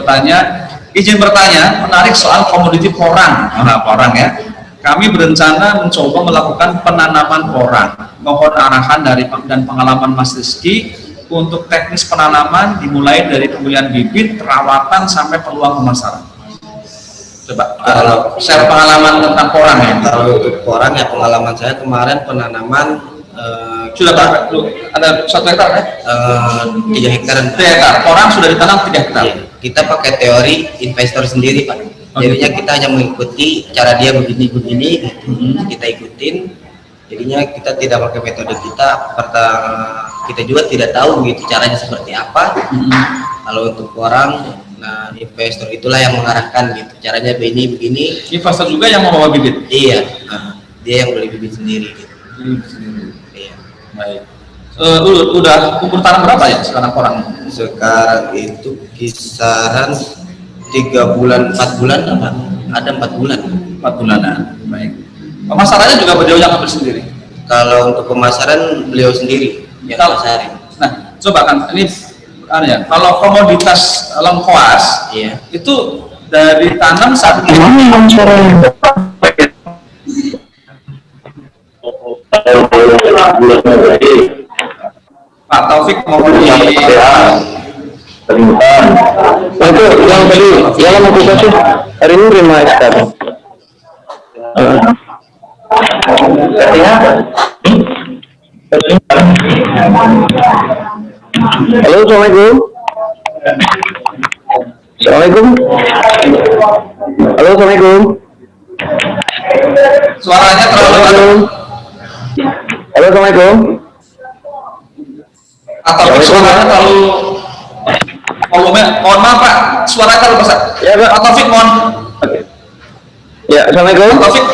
izin bertanya, menarik soal komoditi porang. Nah, porang ya. Kami berencana mencoba melakukan penanaman porang. Mohon arahan dari dan pengalaman Mas Rizky untuk teknis penanaman dimulai dari pemilihan bibit, perawatan sampai peluang pemasaran. Coba kalau share pengalaman tentang porang ya. Kalau untuk orang ya pengalaman saya kemarin penanaman Sudah berapa? Ada 1 hektar ya? 3 hektaran. 3 hektar. Porang sudah ditanam 3 hektar. Iya. Kita pakai teori investor sendiri Pak. Jadinya kita hanya mengikuti cara dia begini-begini, kita ikutin. Jadinya kita tidak pakai metode kita juga tidak tahu gitu caranya seperti apa. Kalau untuk orang, nah investor itulah yang mengarahkan gitu. Caranya begini. Investor juga yang membawa bibit. Iya, dia yang beli bibit sendiri. Gitu. Iya. Baik. udah umur tanam berapa ya sekarang orang? Sekarang itu kisaran 3 bulan 4 bulan apa? Ada 4 bulan. 4 bulanan. Baik. Pemasarannya juga beliau yang ambil sendiri. Kalau untuk pemasaran beliau sendiri yang masarin. Nah, coba kan ini ya, kalau komoditas lengkuas Iya. itu dari tanam sampai Pak Taufik mau di Itu yang tadi yang mau kasih hari ini terima SK. Halo, assalamualaikum. Assalamualaikum. Halo, assalamualaikum. suaranya terlalu Halo, assalamualaikum. atau suaranya terlalu volume. Mohon maaf Pak, suaranya terlalu besar. Ya, Pak. Pak Taufik mohon. Ya, assalamualaikum. Pak Taufik.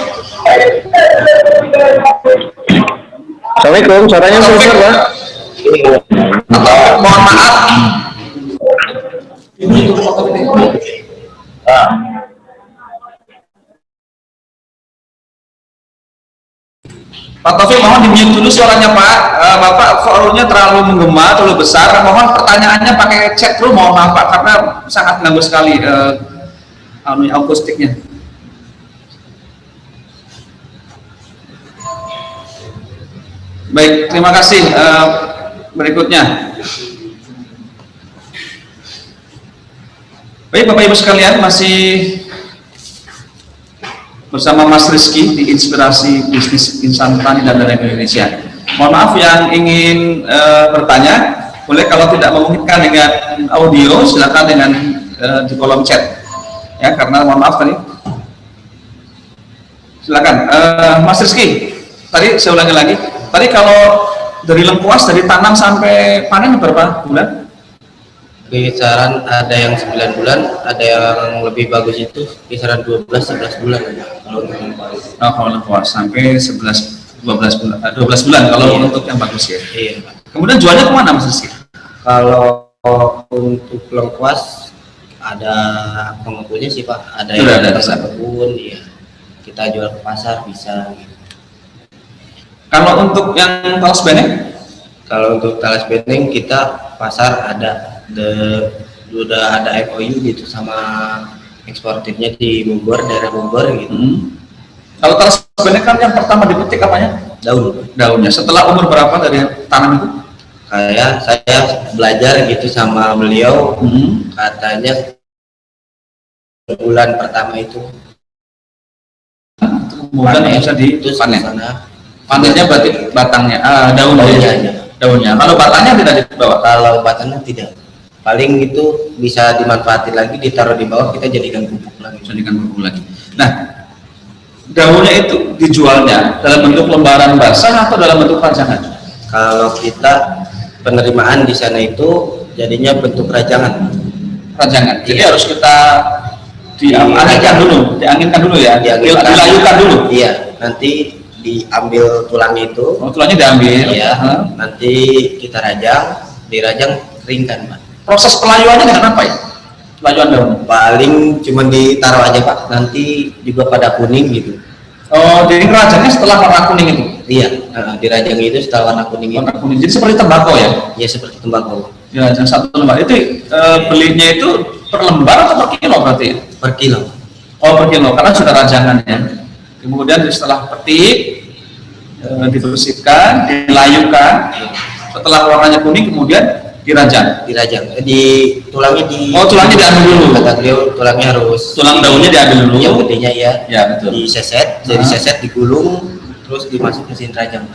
Assalamualaikum. Suaranya Pak Taufik. sebesar, Pak. Atau mohon maaf. Ini itu Pak Taufik. Pak Taufik mohon di-mute dulu suaranya Pak. Bapak volumenya terlalu menggema, terlalu besar. Mohon pertanyaannya pakai chat dulu, mohon maaf Pak, karena sangat mengganggu sekali akustiknya. Baik, terima kasih. Berikutnya. Baik Bapak Ibu sekalian, masih bersama Mas Rizky di Inspirasi Bisnis Insan Tani dan Nelayan Indonesia. Mohon maaf yang ingin bertanya, boleh kalau tidak memungkinkan dengan audio, silakan dengan di kolom chat. Ya, karena mohon maaf tadi. Silakan, Mas Rizky. Tadi saya ulangi lagi. Tadi kalau dari lengkuas dari tanam sampai panen berapa bulan? Kisaran ada yang 9 bulan, ada yang lebih bagus itu kisaran 12-11 bulan kalau untuk lengkuas. Oh, kalau lengkuas sampai 11-12 bulan, 12 bulan kalau Iya. untuk yang bagus ya. Iya, Pak. Kemudian jualnya kemana Mas Rizky? Kalau untuk lengkuas ada pengumpulnya sih Pak, ada Sudah yang ada, ke kebun, ya kita jual ke pasar bisa. Gitu. Kalau untuk yang talas benek? Kalau untuk talas beneng kita pasar ada, udah ada MOU gitu sama eksportirnya di Bogor, daerah Bogor gitu. Kalau talas benek kan yang pertama dipetik apanya? Daun. Daunnya. Setelah umur berapa dari tanam itu? Kayak saya belajar gitu sama beliau, katanya bulan pertama itu Kemudian panen, bisa terus dipanen. sana Panennya berarti batangnya, daunnya. daunnya. Daunnya. Kalau batangnya tidak dibawa. Kalau batangnya tidak, paling itu bisa dimanfaatin lagi, ditaruh di bawah, kita jadikan pupuk lagi. Jadikan pupuk lagi. Nah, daunnya itu dijualnya dalam bentuk lembaran basah atau dalam bentuk rajangan? Kalau kita penerimaan di sana itu jadinya bentuk rajangan. Rajangan. Jadi Iya. harus kita dianginkan dulu ya, dilayukan dulu. Iya, nanti diambil tulangnya itu. Oh, tulangnya diambil. Iya, nanti kita rajang, dirajang keringkan Pak. Proses pelayuannya dengan apa ya? Pelayuan daun. Paling cuma ditaruh aja Pak, nanti juga pada kuning gitu. Oh, jadi rajangnya setelah warna kuning itu. Iya, dirajang itu setelah warna kuning itu. Warna kuning. Jadi seperti tembakau ya? Ya seperti tembakau. Ya, jangan satu lembar. Itu belinya itu per lembar atau per kilo berarti? Per kilo. Oh, per kilo, karena sudah rajangannya. Kemudian setelah petik, dibersihkan, dilayukan. Setelah warnanya kuning, kemudian dirajang. Dirajang. Tulangnya Oh, tulangnya diambil dulu. Kata beliau, tulangnya harus. Tulang daunnya diambil dulu. Yang gedenya ya. Ya, betul. Diseset, jadi seset, digulung, terus dimasukin mesin rajang.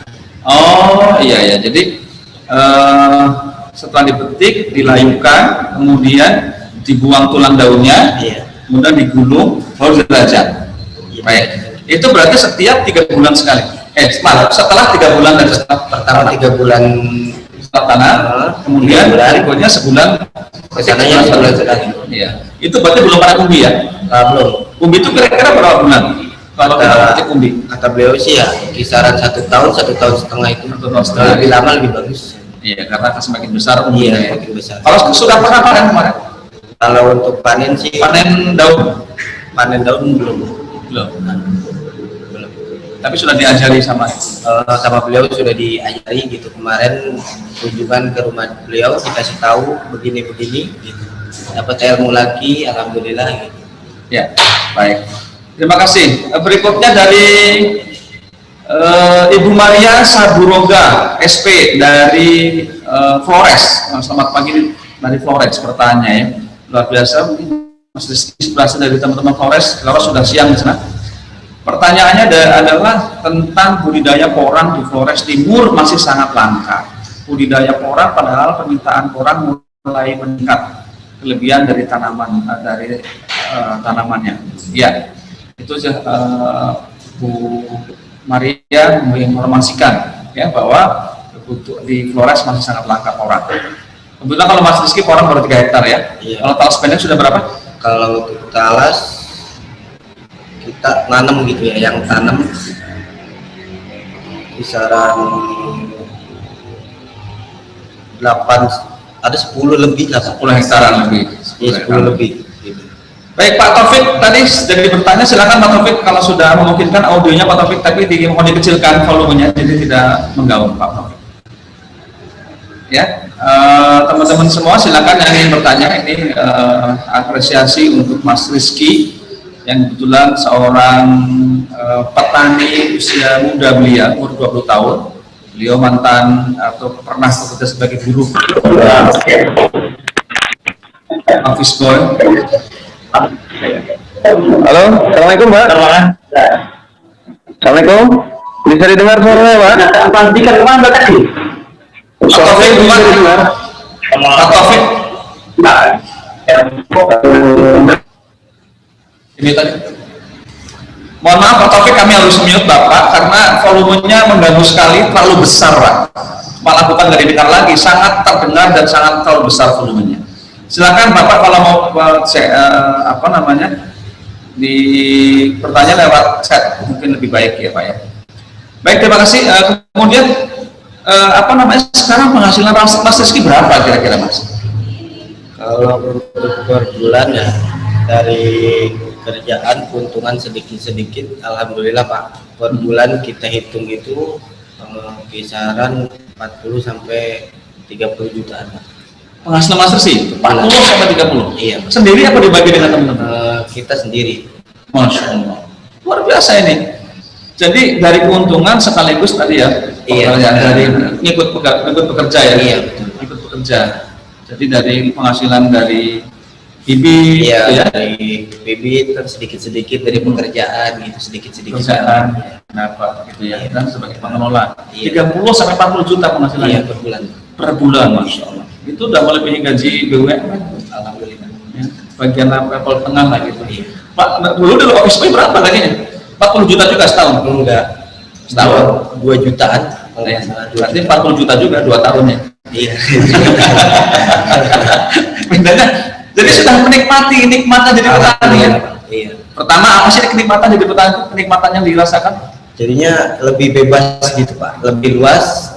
Oh, iya ya. Jadi setelah dipetik, dilayukan, kemudian dibuang tulang daunnya, Iya. kemudian digulung, baru dirajang. Baik. Itu berarti setiap 3 bulan sekali. Setelah 3 bulan dari Pertama 3 bulan setelah tanam, kemudian 3 bulan. berikutnya sebulan kesananya sebulan sekali. Iya. Itu berarti belum ada umbi ya? Belum. Umbi itu kira-kira berapa bulan? kalau kita petik umbi? Kata beliau sih ya kisaran 1 tahun, 1,5 tahun itu. 1 tahun setengah. Lebih lama lebih bagus. Iya, karena akan semakin besar umbinya ya. Semakin besar. Kalau sudah pernah panen kemarin? Kalau untuk panen sih Panen daun? panen daun belum. Belum. Tapi sudah diajari sama Sama beliau sudah diajari gitu. Kemarin kunjungan ke rumah beliau dikasih tahu begini-begini gitu. Dapat ilmu lagi, alhamdulillah gitu. ya, baik. Terima kasih. Berikutnya dari Ibu Maria Saburoga SP dari Flores. Selamat pagi dari Flores, pertanyaannya ya. Luar biasa, Mas Rizky berasal dari teman-teman Flores. Kalau sudah siang di sana. Pertanyaannya adalah tentang budidaya porang di Flores Timur masih sangat langka. Budidaya porang padahal permintaan porang mulai meningkat. Kelebihan dari tanaman tanamannya. Ya, itu Bu Maria menginformasikan ya bahwa di Flores masih sangat langka porang. Kebetulan kalau Mas Rizky porang baru 3 hektar ya. Iya. Kalau talas pendek sudah berapa? Kalau untuk talas kita nanam gitu ya, yang tanam kisaran 8 ada 10 lebih lah, 10 hektaran lebih. ya, 10 lebih gitu. Baik Pak Taufik, tadi jadi bertanya, silakan Pak Taufik kalau sudah memungkinkan audionya Pak Taufik, tapi mohon dikecilkan volumenya jadi tidak menggaung Pak Taufik. Ya, teman-teman semua silakan yang ingin bertanya. Ini apresiasi untuk Mas Rizky yang kebetulan seorang petani usia muda, belia umur 20 tahun. Beliau mantan atau pernah bekerja sebagai buruh office boy. Halo, assalamualaikum Mbak. Assalamualaikum. Bisa didengar suaranya Mbak? Pastikan kemana Mbak tadi? Suaranya bisa didengar. Pak Taufik, ini tadi. Mohon maaf Pak Taufik, kami harus mute Bapak karena volumenya mengganggu sekali, terlalu besar Pak. Malah bukan nggak didengar lagi, sangat terdengar dan sangat terlalu besar volumenya. Silakan Bapak kalau mau di pertanyaan lewat chat mungkin lebih baik ya Pak ya. Baik, terima kasih. Kemudian sekarang penghasilan Mas Rizky berapa kira-kira Mas? Kalau untuk per bulan ya dari kerjaan keuntungan sedikit-sedikit, alhamdulillah Pak, per bulan kita hitung itu kisaran 40 sampai 30 jutaan Pak. Penghasilan Mas Rizky 40 sampai 30? Iya. Sendiri apa dibagi dengan teman-teman? Kita sendiri. Masya Allah, luar biasa ini. Jadi dari keuntungan sekaligus tadi ya, Iya. dari ikut bekerja ya, Iya, ikut bekerja. Jadi dari penghasilan dari bibit, Iya, gitu ya, dari bibit sedikit-sedikit dari pekerjaan gitu, sedikit-sedikit. pekerjaan, kenapa gitu ya, dan sebagai pengelola. Iya. 30 sampai 40 juta penghasilan Iya, per bulan. per bulan, Masya Allah. Itu udah melebihi gaji BUMN, Alhamdulillah. ya, bagian level tengah lah gitu. Iya. Pak, dulu dulu office boy berapa gajinya? 40 juta juga setahun? Enggak. Setahun? 2 jutaan. Kalau Ya, nggak salah 2 berarti jutaan. 40 juta juga 2 tahunnya. Iya. Bedanya, jadi sudah menikmati nikmatnya jadi petani ya. Iya. Pertama apa sih kenikmatan jadi petani? Kenikmatan yang dirasakan? Jadinya lebih bebas gitu Pak, lebih luas,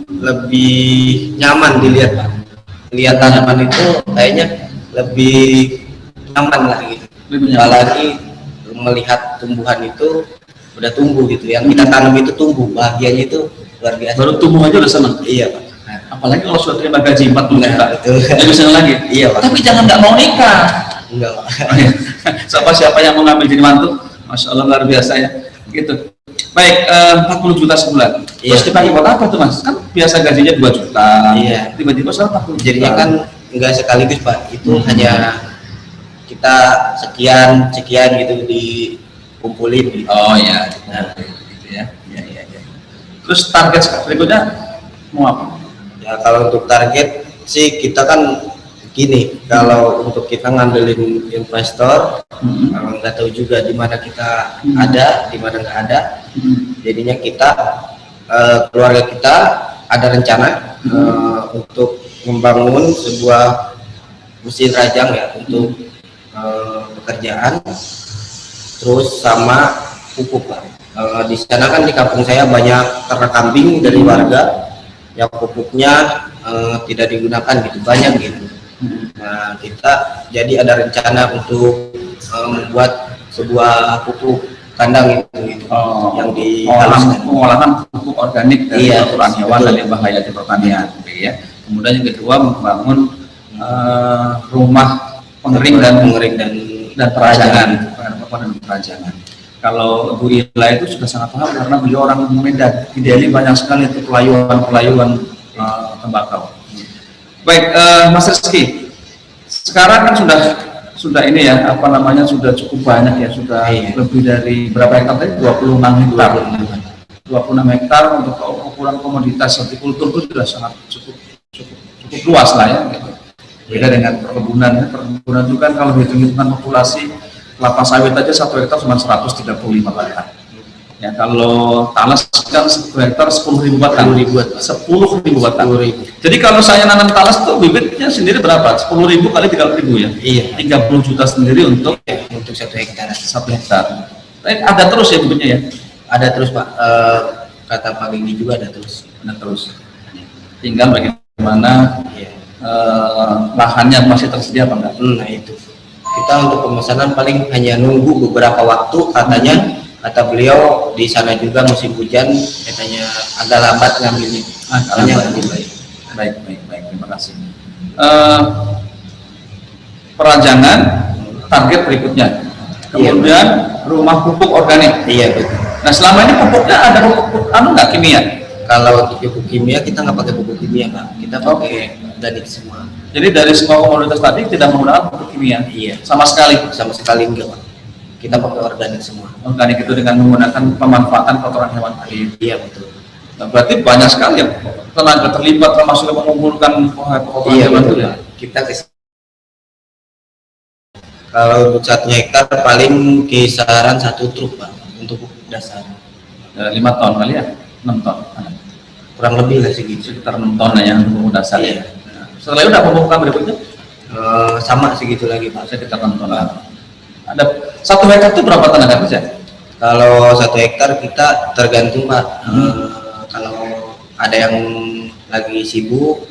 lebih nyaman dilihat Pak. Lihat tanaman itu kayaknya lebih nyaman lah gitu. Lebih nyaman. Apalagi melihat tumbuhan itu udah tumbuh gitu, yang kita tanam itu tumbuh, bahagianya itu luar biasa. Baru tumbuh aja udah senang. Iya Pak. Apalagi kalau sudah terima gaji 40 juta, Betul. jadi senang lagi. Iya Pak. Tapi jangan nggak mau nikah. Enggak Pak. Siapa yang mau ngambil jadi mantu? Masya Allah luar biasa ya. Gitu. Baik, 40 juta sebulan. Iya. Terus dipakai buat apa tuh Mas? Kan biasa gajinya 2 juta. Iya. Tiba-tiba sekarang 40 juta. Jadinya kan enggak sekaligus Pak, itu hanya kita sekian gitu dikumpulin gitu. Oh ya, gitu ya. Ya. Terus target berikutnya mau apa? Ya kalau untuk target sih kita kan gini, kalau untuk kita ngandelin investor, nggak tahu juga di mana kita ada, di mana nggak ada. Jadinya kita keluarga kita ada rencana untuk membangun sebuah mesin rajang ya untuk pekerjaan terus sama pupuk Pak. Di sana kan di kampung saya banyak ternak kambing dari warga yang pupuknya tidak digunakan gitu, banyak gitu. Nah, kita jadi ada rencana untuk membuat sebuah pupuk kandang itu yang pengolahan pupuk organik dari kotoran hewan dan yang bahaya di pertanian, ya. Kemudian yang kedua membangun rumah pengering dan perajangan. Kalau Bu Ila itu sudah sangat paham karena beliau orang Medan. Di Delhi banyak sekali itu pelayuan tembakau. Baik, Mas Rizky, sekarang kan sudah ini ya, sudah cukup banyak ya, sudah lebih dari berapa hektar tadi? 26 hektar. 26 hektar untuk ukuran komoditas hortikultur itu sudah sangat cukup luas lah ya. Gitu. Beda dengan perkebunan ya. Perkebunan itu kan kalau hitung-hitungan populasi kelapa sawit aja 1 hektar cuma 135 batang. Ya kalau talas kan 1 hektar 10.000 batang. 10.000 batang. Jadi kalau saya nanam talas itu bibitnya sendiri berapa? 10.000 kali 30.000 ya? Iya. 30 juta sendiri untuk 1 hektar. 1 hektar. Ada terus ya bibitnya ya? Ada terus Pak. Kata Pak Gigi juga ada terus. Tinggal bagaimana lahannya masih tersedia apa enggak? Nah itu. Kita untuk pemesanan paling hanya nunggu beberapa waktu, kata beliau di sana juga musim hujan, katanya agak lambat ngambilnya. Baik, terima kasih. Perajangan target berikutnya. Kemudian rumah pupuk organik. Iya betul. Nah selama ini pupuknya ada pupuk nggak kimia? Kalau untuk pupuk kimia kita nggak pakai pupuk kimia Pak, kita pakai organik semua. Jadi dari semua komoditas tadi tidak menggunakan pupuk kimia? Iya. Sama sekali Enggak Pak. Kita pakai organik semua. Organik itu dengan menggunakan pemanfaatan kotoran hewan tadi. Iya betul. Nah, berarti banyak sekali ya tenaga terlibat termasuk mengumpulkan kotoran hewan itu ya. Kita kalau untuk 1 hektar paling kisaran 1 truk Pak untuk pupuk dasar. 5 ton kali ya? 6 ton. Kurang lebih lah segitu. Sekitar 6 ton ya yang pupuk dasar. Iya. Setelah itu udah pemupukan berikutnya? Sama segitu lagi Pak. Sekitar 6 ton. Ada 1 hektar itu berapa tenaga kerja? Kalau 1 hektar kita tergantung Pak. Kalau ada yang lagi sibuk,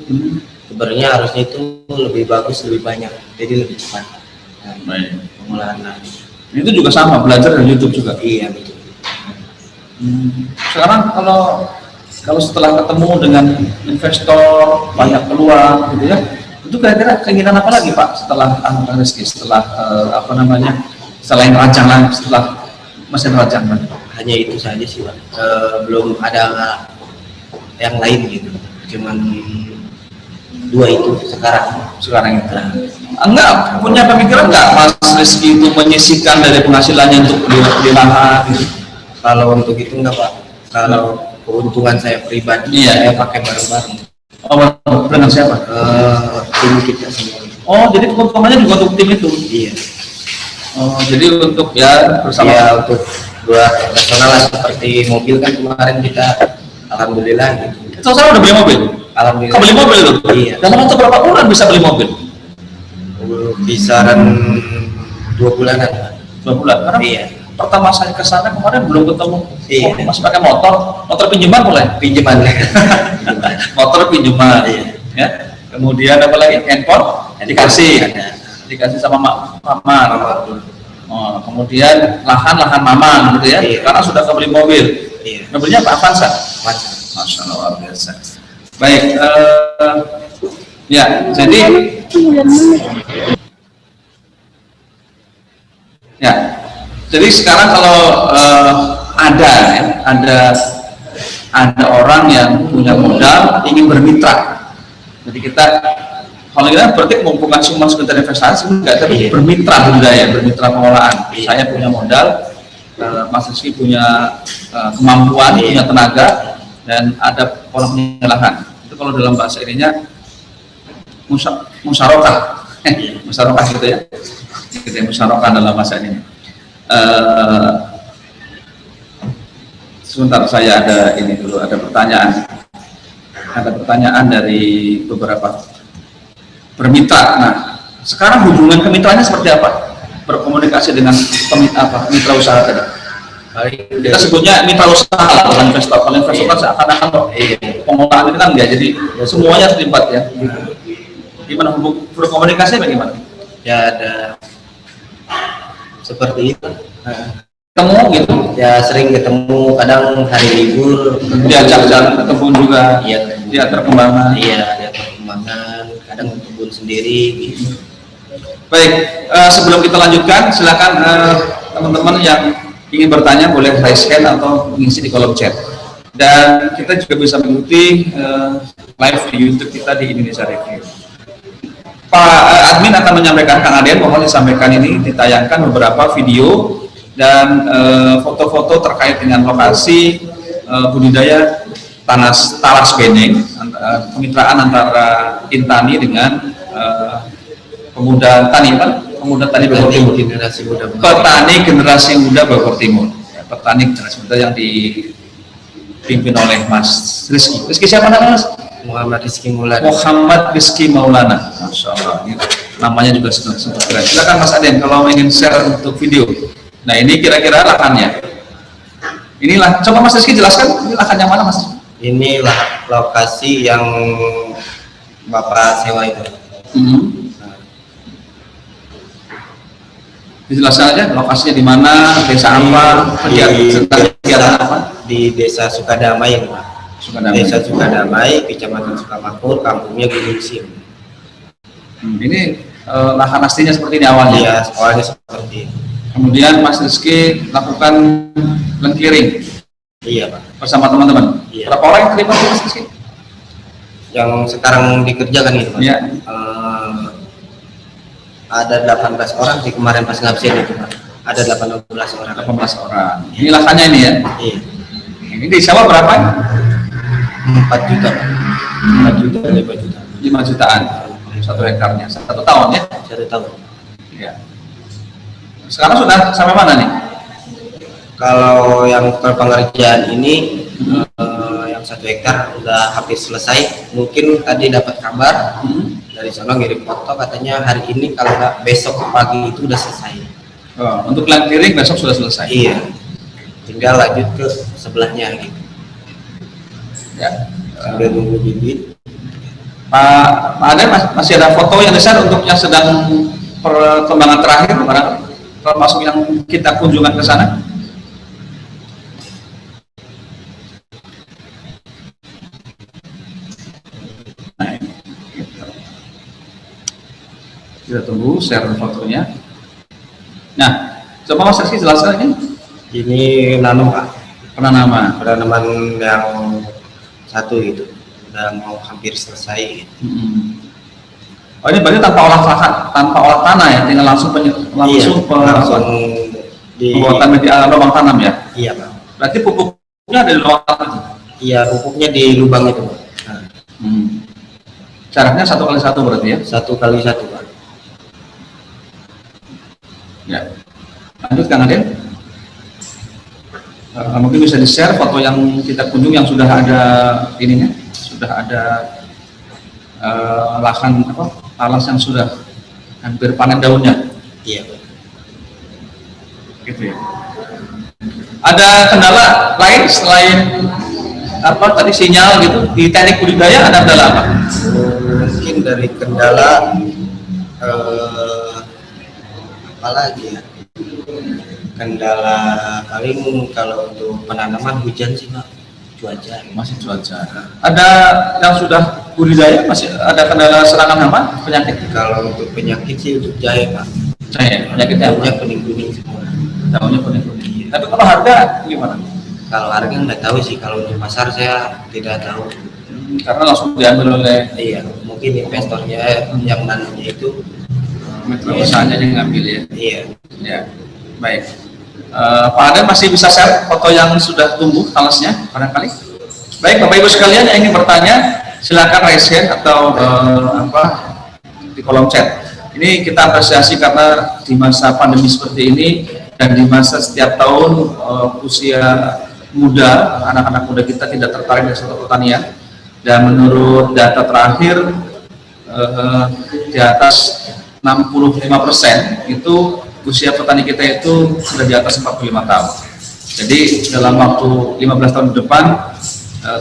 sebenarnya harusnya itu lebih bagus, lebih banyak, jadi lebih cepat. Pengolahan lagi. Itu juga sama, belajar dari YouTube juga. Iya betul. Sekarang kalau setelah ketemu dengan investor banyak peluang gitu ya, itu kira-kira keinginan apa lagi Pak setelah Rizky, setelah selain rancangan, setelah mesin rancangan? Hanya itu saja sih Pak. Belum ada yang lain gitu, cuman 2 itu sekarang itu. Enggak punya pemikiran enggak Mas Rizky itu menyisihkan dari penghasilannya untuk beli lahan gitu? Kalau untuk itu enggak Pak. Kalau keuntungan saya pribadi, saya pakai bareng-bareng. Oh, dengan siapa? Tim kita semua. Oh, jadi keuntungannya juga untuk tim itu? Iya. Oh, jadi untuk ya bersama. Ya untuk buat personal lah, seperti mobil kan kemarin kita alhamdulillah gitu. Itu saya udah beli mobil. Alhamdulillah. Kau beli mobil itu? Iya. Dalam waktu berapa bulan bisa beli mobil? Kisaran 2 bulanan. 2 bulan. Karena iya. Pertama saya ke sana kemarin belum ketemu. Iya. Masih pakai motor pinjaman boleh? Pinjaman. Motor pinjaman. Iya. Ya. Kemudian apa lagi? Handphone dikasih sama Mamar. Oh, kemudian lahan mamang gitu ya. Iya. Karena sudah kebeli mobil. Iya. Mobilnya apa? Avanza. Masya Allah, luar biasa. Baik, ya jadi sekarang kalau ada orang yang punya modal ingin bermitra, jadi kita kalau kita berarti mengumpulkan semua sekitar investasi enggak, tapi bermitra budaya, bermitra pengolahan. Saya punya modal, Mas Rizky punya kemampuan, punya tenaga, dan ada orang punya lahan. Itu kalau dalam bahasa ininya musyarakah, musyarakah gitu ya. Kita musyarakah dalam bahasa ini. Sebentar, saya ada pertanyaan dari beberapa bermitra. Nah, sekarang hubungan kemitraannya seperti apa? berkomunikasi dengan mitra usaha tadi? Kita sebutnya mitra usaha, bukan investor. Kalau investor kan seakan-akan pengolahan itu kan enggak, jadi semuanya terlibat ya. Gimana berkomunikasi bagaimana? Ya ada seperti itu. Ketemu gitu, Ya sering ketemu, kadang hari libur diajak jalan ke kebun juga, Iya, lihat perkembangan. iya, lihat perkembangan, kadang kebun sendiri gitu. Baik, sebelum kita lanjutkan, silakan teman-teman yang ingin bertanya boleh raise hand atau mengisi di kolom chat. Dan kita juga bisa mengikuti live di YouTube kita di Indonesia Review. Pak admin akan menyampaikan, Kang Aden mohon disampaikan ini ditayangkan beberapa video dan foto-foto terkait dengan lokasi budidaya talas beneng, kemitraan antara Intani dengan pemuda tani Bogor Timur, Generasi muda. petani generasi muda Bogor Timur, petani generasi muda yang dipimpin oleh Mas Rizky. Rizky siapa namanya Mas? Muhammad Rizky Maulana. Muhammad Rizky Maulana. Masya Allah, ini namanya juga sudah keren. Silakan Mas Aden kalau ingin share untuk video. Nah ini kira-kira lahannya. Inilah, coba Mas Rizky jelaskan, ini lahan yang mana Mas? Inilah lokasi yang Bapak sewa itu. Dijelaskan aja lokasinya di mana, desa apa, kegiatan apa? Di Desa Sukadamai, Pak. Sukadamai. Desa Sukadamai, Kecamatan Sukamakmur, kampungnya Gunung Sim. Ini lahan aslinya seperti ini awalnya. Iya, awalnya seperti ini. Kemudian Mas Rizky lakukan lengkiring Iya, Pak. bersama teman-teman. Iya. Berapa orang yang terlibat Mas Rizky? Yang sekarang dikerjakan itu, Pak. Iya. Ada 18 orang sih kemarin pas ngabsen itu, Pak. Ada 18 orang. 18 orang. Ini lahannya ini ya. Iya. Ini disewa berapa? 4 juta, Pak. 4 juta, 5 juta. 5 jutaan 1 hekarnya, 1 tahun ya. 1 tahun. Ya. Sekarang sudah sampai mana nih? Kalau yang pengerjaan ini yang 1 hektar udah hampir selesai. Mungkin tadi dapat kabar dari sana ngirim foto, katanya hari ini kalau nggak besok pagi itu udah selesai. Untuk lengkiring besok sudah selesai. Iya. Tinggal lanjut ke sebelahnya gitu. Ya. Sambil nunggu bibit. Pak Aden masih ada foto yang besar untuk yang sedang perkembangan terakhir, termasuk yang kita kunjungan ke sana. Nah, ini. Kita tunggu share fotonya. Nah, coba Mas Rizky jelaskan ini. Ini nanam, Pak. Penanaman. Penanaman yang 1 gitu. Udah mau hampir selesai gitu. Oh ini berarti tanpa olah tanah ya, tinggal langsung Langsung di pembuatan media lubang tanam ya. Iya, Pak. Berarti pupuknya ada di lubang tanam. Iya, pupuknya di lubang itu, Pak. Nah, Jaraknya 1x1 berarti ya. 1x1, Pak. Ya. Lanjut Kang Aden. Mungkin bisa di-share foto yang kita kunjung yang sudah ada ininya, sudah ada lahan talas yang sudah hampir panen daunnya. Iya, Pak. Gitu ya. Ada kendala lain selain tadi sinyal gitu di teknik budidaya, ada kendala apa? Mungkin dari kendala apa lagi ya? Kendala paling kalau untuk penanaman hujan sih, Pak. Cuaca. Masih cuaca. Ada yang sudah budidaya masih ada kendala serangan hama, penyakit? Kalau untuk penyakit sih untuk jahe, Pak. Saya penyakitnya Daunnya apa? kuning-kuning semua. Daunnya kuning-kuning. Tapi kalau harga gimana? Kalau harga nggak tahu sih, kalau di pasar saya tidak tahu. Karena langsung diambil oleh Iya, mungkin investornya yang nanamnya itu. mitra usahanya yang ngambil ya. Iya. Ya, baik. Pak Aden masih bisa share foto yang sudah tumbuh talasnya barangkali? Baik, Bapak Ibu sekalian yang ingin bertanya, silakan raise hand atau di kolom chat. Ini kita apresiasi karena di masa pandemi seperti ini dan di masa setiap tahun usia muda, anak-anak muda kita tidak tertarik dengan sektor pertanian. Dan menurut data terakhir di atas 65% itu usia petani kita itu sudah di atas 45 tahun. Jadi dalam waktu 15 tahun ke depan,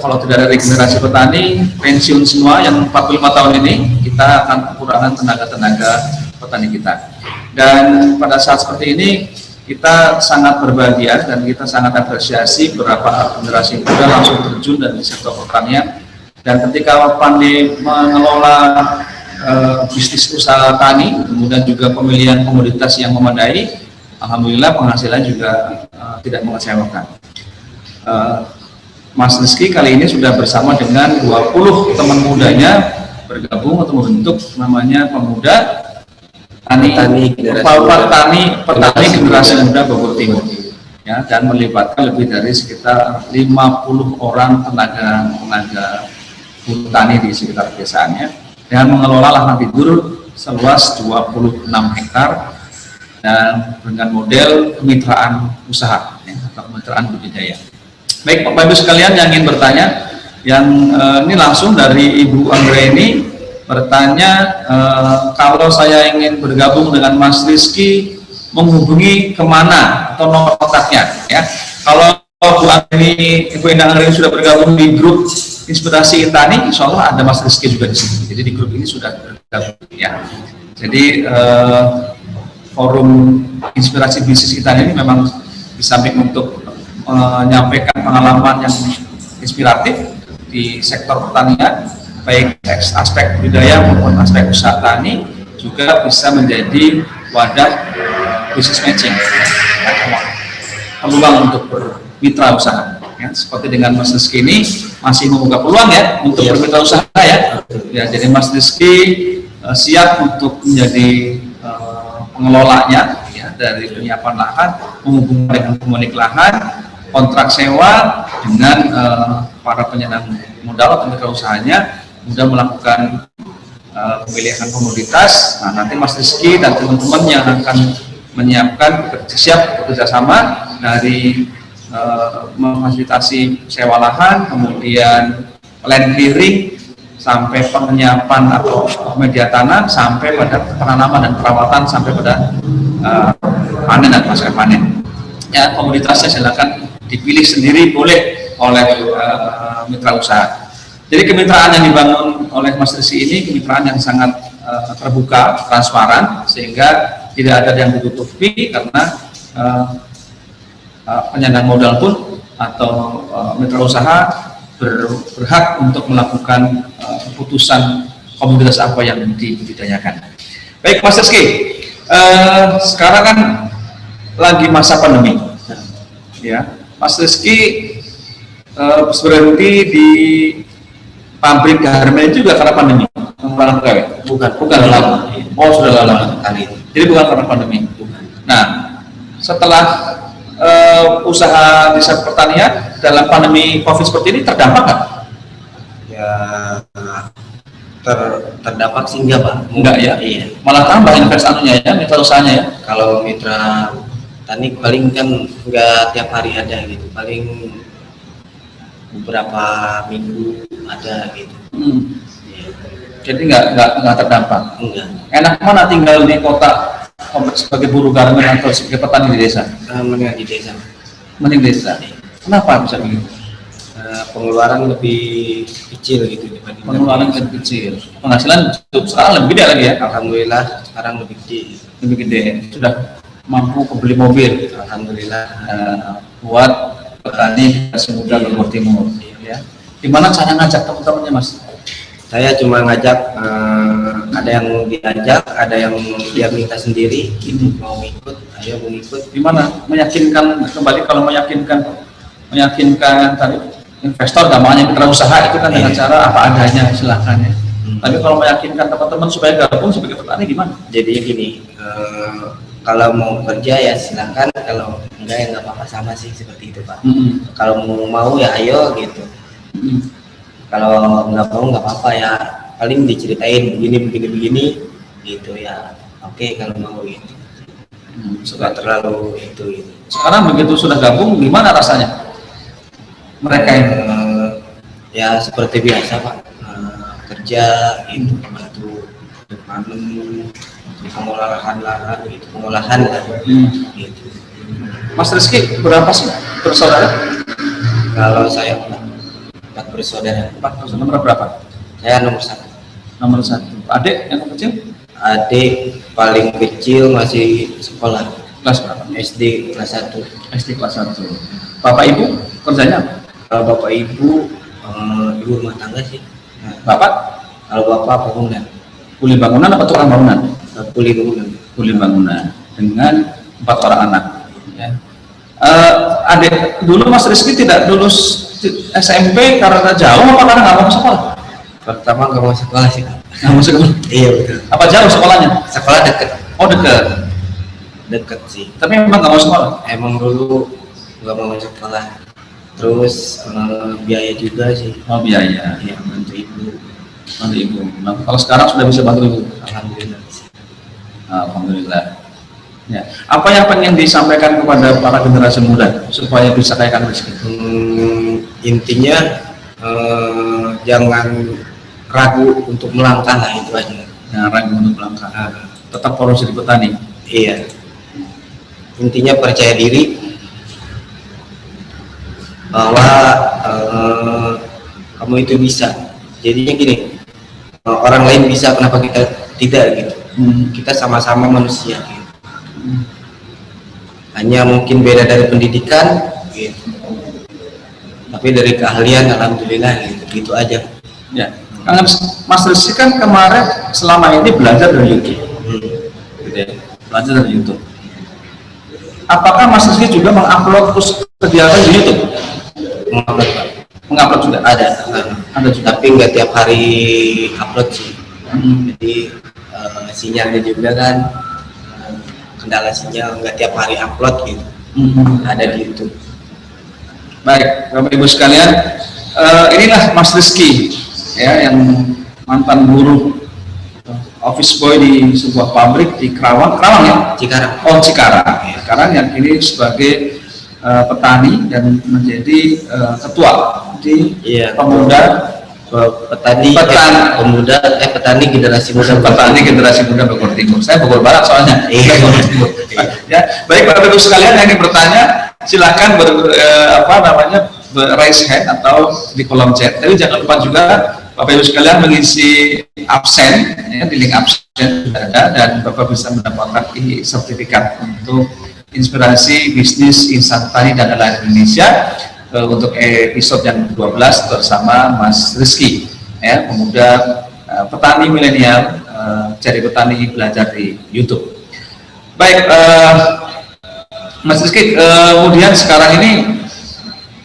kalau tidak ada regenerasi petani, pensiun semua yang 45 tahun ini, kita akan kekurangan tenaga-tenaga petani kita. Dan pada saat seperti ini, kita sangat berbahagia dan kita sangat apresiasi beberapa generasi muda langsung terjun dari sektor pertanian. Dan ketika pandai mengelola bisnis usaha tani, kemudian juga pemilihan komoditas yang memadai, alhamdulillah penghasilan juga tidak mengecewakan. Mas Rizky kali ini sudah bersama dengan 20 teman mudanya bergabung atau membentuk namanya Pemuda Petani Generasi Muda Bogor Timur, ya, dan melibatkan lebih dari sekitar 50 orang tenaga buruh tani di sekitar desaannya, dengan mengelola lahan tidur seluas 26 hektar dan dengan model kemitraan usaha, ya, atau kemitraan budidaya. Baik Bapak Ibu sekalian yang ingin bertanya, yang ini langsung dari Ibu Anggreni bertanya, kalau saya ingin bergabung dengan Mas Rizky, menghubungi kemana atau nomor kontaknya, ya. Kalau Bu Anggreni, Ibu Anggreni sudah bergabung di grup Inspirasi Intani, insya Allah ada Mas Rizky juga di sini. Jadi di grup ini sudah bergabung, ya. Jadi forum Inspirasi Bisnis Intani ini memang di samping untuk menyampaikan pengalaman yang inspiratif di sektor pertanian, baik aspek budaya maupun aspek usaha tani, juga bisa menjadi wadah bisnis matching, peluang untuk bermitra usaha, ya. Seperti dengan Mas Rizky ini masih membuka peluang, ya, untuk bermitra usaha, ya. Ya, jadi Mas Rizky siap untuk menjadi pengelolanya, ya, dari penyiapan lahan, menghubungkan dengan pemilik lahan, kontrak sewa dengan para penyandang modal atau mitra usahanya, mudah melakukan pemilihan komoditas. Nah, nanti Mas Rizky dan teman-teman yang akan menyiapkan siap bekerjasama dari memfasilitasi sewa lahan, kemudian land clearing, sampai penyiapan atau media tanam, sampai pada penanaman dan perawatan, sampai pada panen dan pasca panen. Ya, komoditasnya silakan dipilih sendiri, boleh oleh mitra usaha. Jadi kemitraan yang dibangun oleh Mas Rizky ini kemitraan yang sangat terbuka, transparan, sehingga tidak ada yang ditutupi, karena penyandang modal pun atau mitra usaha berhak untuk melakukan keputusan komoditas apa yang dibudidayakan. Baik Mas Rizky, sekarang kan lagi masa pandemi, ya. Mas Rizky berhenti di pabrik garmen juga karena pandemi. Bukan lama. Oh, sudah lama. Jadi bukan karena pandemi. Nah, setelah usaha di sektor pertanian dalam pandemi COVID seperti ini terdampak nggak? Ya, terdampak sih enggak, Pak. Enggak, ya? Iya. Malah tambah investasinya, ya, mitra usahanya, ya. Kalau mitra tani paling kan enggak tiap hari ada gitu, paling beberapa minggu ada gitu. Ya. Jadi nggak terdampak. Enggak. Enak mana tinggal di kota sebagai buruh garmen atau sebagai petani di desa? Mending di desa. Mending desa. Kenapa bisa begitu? Pengeluaran lebih kecil gitu dibanding Pengeluaran lebih kecil, penghasilan sekarang lebih gede lagi, ya. Alhamdulillah sekarang lebih gede. Lebih gede, sudah mampu membeli mobil. Alhamdulillah. Buat petani Generasi Muda Bogor Timur, ya. Gimana cara ngajak teman-temannya, Mas? Saya cuma ngajak, ada yang diajak, ada yang dia minta sendiri, gitu, mau ikut, ayo mau ikut. Gimana meyakinkan, kembali kalau meyakinkan tadi investor, gampangnya mitra usaha itu kan dengan cara apa adanya, silahkan, ya. Tapi kalau meyakinkan teman-teman supaya gabung sebagai petani gimana? Jadi gini, kalau mau kerja ya silakan, kalau enggak ya nggak apa-apa, sama sih seperti itu, Pak. Kalau mau ya ayo gitu. Kalau nggak mau nggak apa-apa, ya paling diceritain begini gitu ya. Oke, kalau mau gitu. Sudah terlalu itu gitu. Sekarang begitu sudah gabung, gimana rasanya mereka ini? Ya seperti biasa, Pak. Kerja gitu, bantu panen di pengolahan lahan gitu, pengolahan lah. Gitu. Mas Rizky berapa sih bersaudara? Kalau saya empat bersaudara. Nomor berapa? Saya nomor 1. Nomor 1. Adik yang kecil? Adik paling kecil masih sekolah. Kelas berapa? SD kelas 1. SD kelas 1. Bapak ibu kerjanya apa? Kalau bapak ibu ibu rumah tangga sih. Nah, Bapak kalau bapak bangunan, kuli bangunan apa tukang bangunan? kuli bangunan. Kuli bangunan dengan 4 orang anak. Ya. Adik dulu Mas Rizky tidak lulus SMP karena jauh apa karena nggak mau sekolah? Pertama nggak mau sekolah sih. Nggak mau sekolah. Iya betul. Apa jauh sekolahnya? Sekolah deket. Oh dekat. Deket sih. Tapi memang nggak mau sekolah. Emang dulu nggak mau sekolah. Terus biaya juga sih. Oh biaya. Iya bantu ibu. Bantu ibu. Nah, kalau sekarang sudah bisa bantu ibu. Alhamdulillah bisa. Alhamdulillah. Ya. Apa yang pengen disampaikan kepada para generasi muda supaya bisa kayak Kang Rizky? Intinya jangan ragu untuk melangkah lah, itu aja. Jangan ragu untuk melangkah. Tetap fokus jadi petani. Iya. Intinya percaya diri bahwa kamu itu bisa. Jadinya gini, orang lain bisa, kenapa kita tidak gitu? Kita sama-sama manusia. Gitu. Hanya mungkin beda dari pendidikan, gitu. Tapi dari keahlian, alhamdulillah, gitu aja. Ya, Kang Mas Rizky kan kemarin selama ini belajar dari YouTube, gitu ya. Belajar dari YouTube. Apakah Mas Rizky juga mengupload terus kegiatan di YouTube? Mengupload, Pak. Mengupload juga? Ada juga. Tapi nggak tiap hari upload sih. Jadi sinyalnya juga kan, kendala sinyal, nggak tiap hari upload gitu. Ada di YouTube. Baik, Bapak Ibu sekalian, inilah Mas Rizky ya, yang mantan buruh office boy di sebuah pabrik di Kerawang ya? Cikarang. Oh Cikarang. Sekarang yang kini sebagai petani dan menjadi ketua di pemuda petani generasi muda Bogor Timur. Saya Bogor Barat soalnya. Bogor Timur. Ya, baik Bapak Ibu sekalian yang ingin bertanya, silakan raise hand atau di kolom chat. Tapi jangan lupa juga Bapak Ibu sekalian mengisi absen, ya, di link absen ada, dan Bapak bisa mendapatkan sertifikat untuk inspirasi bisnis instan dan nelayan Indonesia untuk episode yang 12 bersama Mas Rizky, ya, pemuda petani milenial, cari petani belajar di YouTube. Baik, Mas Rizky, kemudian sekarang ini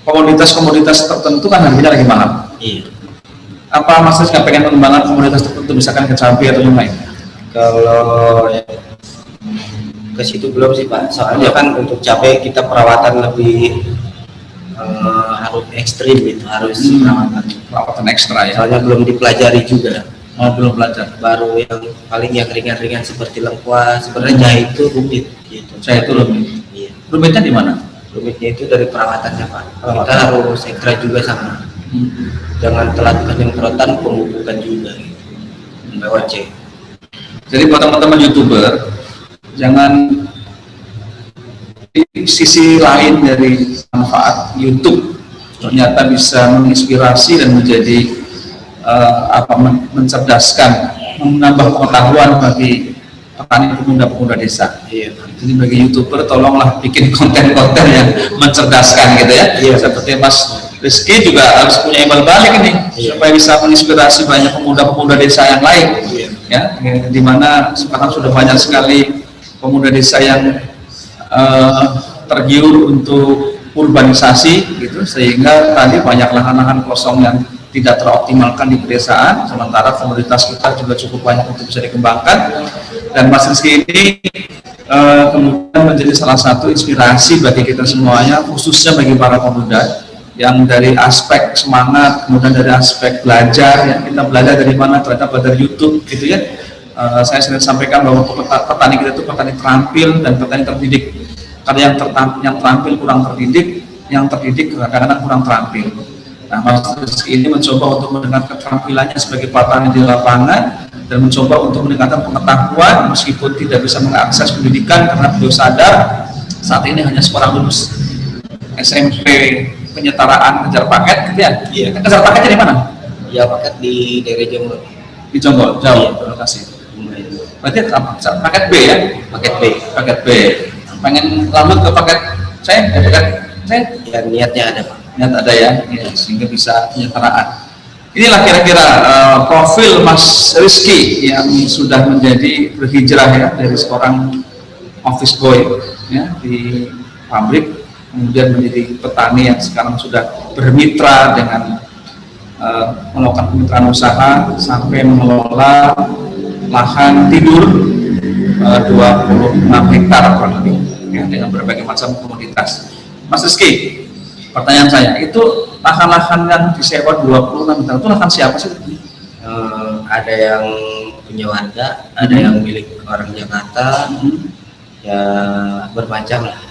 komoditas-komoditas tertentu kan harganya lagi mahal. Iya. Apa Mas Rizky pengen mengembangkan komoditas tertentu, misalkan kecapi atau yang lain? Kalau ke situ belum sih Pak, soalnya kan untuk cabai kita perawatan lebih harus ekstrim gitu, harus perawatan ekstra ya. Soalnya belum dipelajari juga. Oh, belum belajar. Baru yang paling yang ringan-ringan seperti lengkuas. Sebenarnya jahe itu rumit gitu. Jahe itu rumit. Iya. Rumitnya di mana? Rumitnya itu dari perawatannya Pak. Kita harus ekstra juga sama. Jangan telat penyemprotan, pemupukan juga gitu. POC. Jadi buat teman-teman YouTuber, jangan di sisi lain dari manfaat YouTube ternyata bisa menginspirasi dan menjadi mencerdaskan, menambah pengetahuan bagi petani pemuda-pemuda desa. Iya. Jadi bagi YouTuber tolonglah bikin konten-konten yang mencerdaskan gitu ya. Iya. Seperti Mas Rizky juga harus punya imbal balik ini, supaya bisa menginspirasi banyak pemuda-pemuda desa yang lain. Iya. Ya, dimana sekarang sudah banyak sekali pemuda desa yang tergiur untuk urbanisasi gitu, sehingga tadi banyak lahan-lahan kosong yang tidak teroptimalkan di pedesaan, sementara komoditas kita juga cukup banyak untuk bisa dikembangkan. Dan Mas Rizky ini kemudian menjadi salah satu inspirasi bagi kita semuanya, khususnya bagi para pemuda yang dari aspek semangat, kemudian dari aspek belajar, yang kita belajar dari mana, ternyata belajar YouTube gitu ya. Saya sering sampaikan bahwa petani kita itu petani terampil dan petani terdidik. Karena yang terampil kurang terdidik, yang terdidik kadang-kadang kurang terampil. Nah, Mas Rizky ini mencoba untuk mendengar keterampilannya sebagai petani di lapangan dan mencoba untuk meningkatkan pengetahuan meskipun tidak bisa mengakses pendidikan karena beliau sadar saat ini hanya seorang lulus SMP penyetaraan kejar paket gitu ya. Iya. Kejar paketnya di mana? Ya paket di daerah Jonggol. Di Jonggol, jauh. Iya. Terima kasih. Berarti paket B ya? Paket B. Paket B. Pengen lanjut ke paket C? Paket C? Ya niatnya ada Pak. Niat ada ya, sehingga bisa penyetaraan. Inilah kira-kira profil Mas Rizky yang sudah menjadi berhijrah ya dari seorang office boy ya di pabrik, kemudian menjadi petani yang sekarang sudah bermitra dengan melakukan kemitraan usaha sampai mengelola lahan tidur 26 hektar kurang lebih ya, dengan berbagai macam komoditas. Mas Rizky, pertanyaan saya, itu lahan-lahan yang disewa 26 hektar itu lahan siapa sih? Ada yang punya warga, ada yang milik orang Jakarta, ya bermacam lah,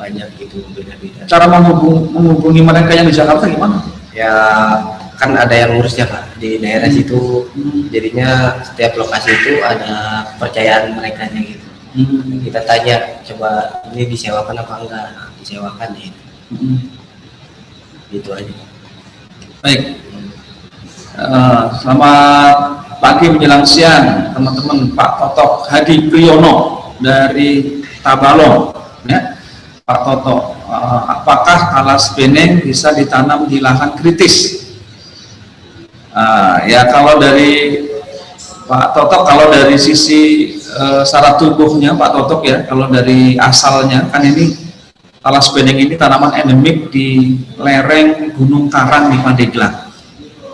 banyak gitu beda-beda. Cara menghubungi mereka yang di Jakarta gimana? Ya kan ada yang ngurusnya Pak di daerah situ, jadinya setiap lokasi itu ada kepercayaan mereka gitu. Kita tanya, coba ini disewakan apa enggak? Disewakan gitu. Gitu aja. Baik. Selamat pagi menjelang siang teman-teman. Pak Toto Hadi Priyono dari Tabalong ya. Pak Toto, apakah talas beneng bisa ditanam di lahan kritis? Ya kalau dari Pak Toto, kalau dari sisi syarat tubuhnya Pak Toto ya, kalau dari asalnya kan ini talas beneng ini tanaman endemik di lereng Gunung Karang di Pandeglang.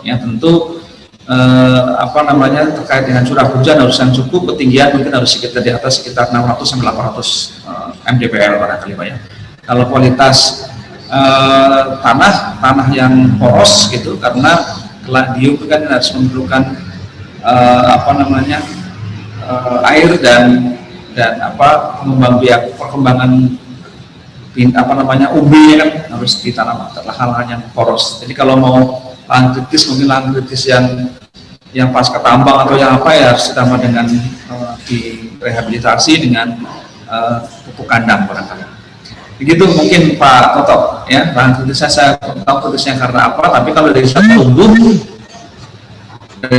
Ya tentu terkait dengan curah hujan harus yang cukup, ketinggian mungkin harus sekitar di atas sekitar 600 sampai 800 mdpl barangkali Pak ya. Kalau kualitas tanah yang poros gitu, karena keladium kan harus memerlukan air dan perkembangan umbi kan harus ditanam lahan-lahan yang poros. Jadi kalau mau lahan kritis, mungkin lahan kritis yang pasca tambang atau yang apa ya harus ditambah dengan direhabilitasi dengan pupuk kandang barangkali. Begitu mungkin Pak Toto ya, lahan kritisnya saya tahu kritisnya karena apa, tapi kalau dari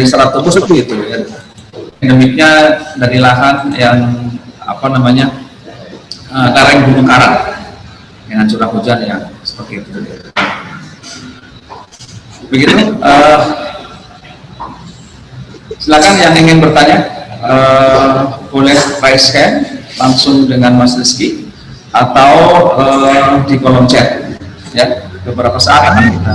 syarat tumbuh seperti itu ya. Endemiknya dari lahan yang lereng Gunung Karang dengan curah hujan yang seperti itu. Begitu. Silakan yang ingin bertanya boleh raise hand langsung dengan Mas Rizky atau di kolom chat ya. Beberapa saat akan kita.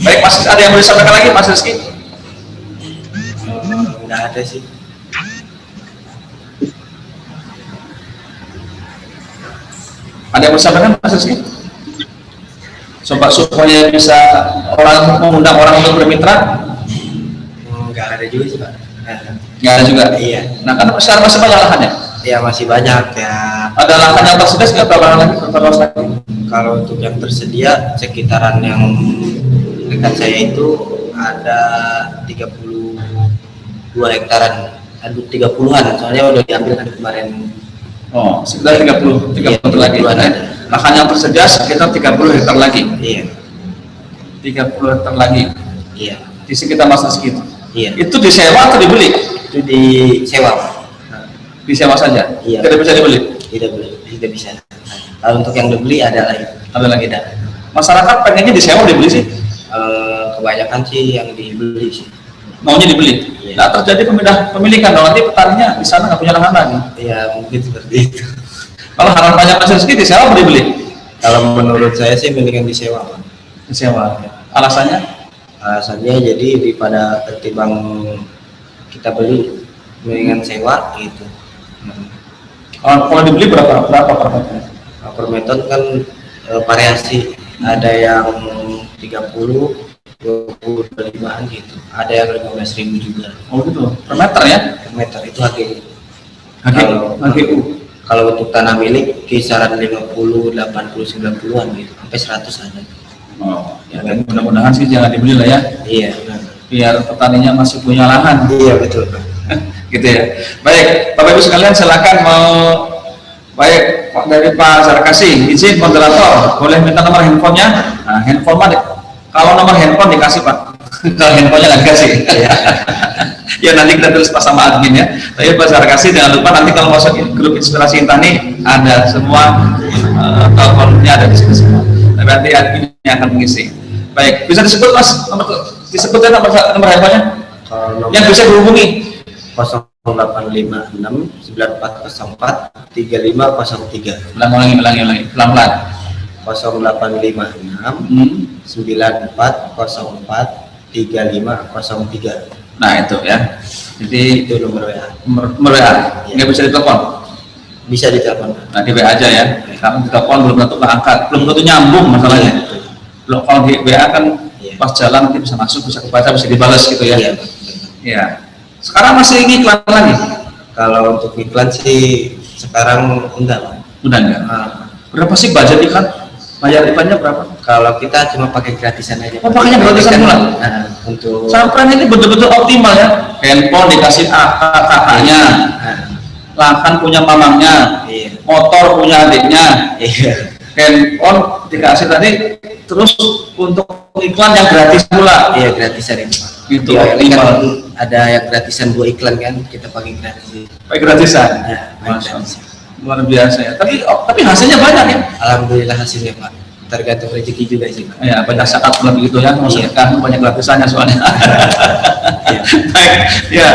Baik, Mas, ada yang mau disampaikan lagi Mas Rizky? Nggak ada sih. Ada yang mau disampaikan Mas Rizky? Coba supaya bisa mengundang orang untuk bermitra? Nggak ada juga sih Pak. Nggak ada juga? Iya. Nah kan sekarang masih banyak lahannya? Ya masih banyak ya. Ada lahan yang tersedia nggak? Berapa lahan lagi? Kalau untuk yang tersedia sekitaran yang dekat saya itu ada 32 hektaran, ada 30-an, soalnya udah diambil kan kemarin. Oh, sekitar 30 lagi. Lahan yang tersedia sekitar 30 hektar lagi. Iya. 30 hektar lagi. Iya. Di sekitar Mas Rizky itu. Iya. Itu disewa atau dibeli? Itu disewa. Disewa saja. Iya. Tidak bisa dibeli. Tidak bisa. Kalau untuk yang dibeli ada lagi. Ada lagi dah. Masyarakat pengennya disewa dibeli sih? Kebanyakan sih yang dibeli sih. Maunya dibeli. Iya. Nah terjadi pemilikan dong, nanti petaninya di sana nggak punya lahan lagi. Iya mungkin seperti itu. Kalau harapannya Mas Rizky disewa atau dibeli? Kalau menurut saya sih mendingan disewa. Disewa. Alasannya? Alasannya jadi daripada ketimbang kita beli, mendingan sewa gitu. Kalau dibeli berapa per meter? Per meter kan variasi, ada yang 30, 25-an gitu, ada yang 15.000 juga. Oh gitu, per meter ya? Per meter itu HGU. HGU. Kalau untuk tanah milik kisaran 50, 80, 90-an gitu, sampai 100 ada. Oh, ya, dan mudah-mudahan sih jangan dibeli lah ya, Iya, benar. biar petaninya masih punya lahan. Iya, betul, Pak. Gitu ya. Baik, Bapak Ibu sekalian silakan mau baik dari Pak Zarkasi, izin moderator boleh minta nomor handphonenya. Nah, handphone mah kalau nomor handphone dikasih Pak, kalau handphonenya nggak dikasih. Ya nanti kita tulis pas sama admin ya. Tapi Pak Zarkasi jangan lupa nanti kalau masuk grup Inspirasi Intani ada semua teleponnya ada di sini semua. Tapi nanti adminnya akan mengisi. Baik, bisa disebut Mas disebutkan nomor handphonenya Kalau yang bisa dihubungi. 0856 9404 3503. Ulangi pelan-pelan. 0856 9404 3503. Nah itu ya. Jadi Itu nomor WA. nomor WA nggak bisa ditelepon. Bisa ditelepon. Nah di WA aja ya. Karena ditelepon belum tentu keangkat, belum tentu nyambung masalahnya. Belum kalau di WA kan Iya. pas jalan nanti bisa masuk, bisa kebaca, bisa dibalas gitu ya. Iya. Iya. Sekarang masih iklan lagi? Kalau untuk iklan sih sekarang enggak, Pak. Udah enggak? Nah, Berapa sih budget iklan? Bayar iklannya berapa? kalau kita cuma pakai gratisan aja. Oh, pakainya gratisan pula? Nah, untuk Sampran ini betul-betul optimal ya. Handphone dikasih kakaknya, Nah, lahan punya mamangnya, iya. motor punya adiknya, Iya. handphone dikasih tadi, terus untuk iklan yang gratis pula. Iya, gratisan ini, Pak. Gitu, Iya, ini kan optimal. ada yang gratisan 2 iklan kan, kita pakai gratis. Pakai gratisan. Nah, Masya Allah. gratisan. Luar biasa ya. Tapi hasilnya banyak ya. Alhamdulillah hasilnya, Pak. Tergantung rezeki juga sih, Pak. Ya banyak zakat pula begitu ya. Mau Iya. sedekah banyak gratisannya soalnya. Baik, ya.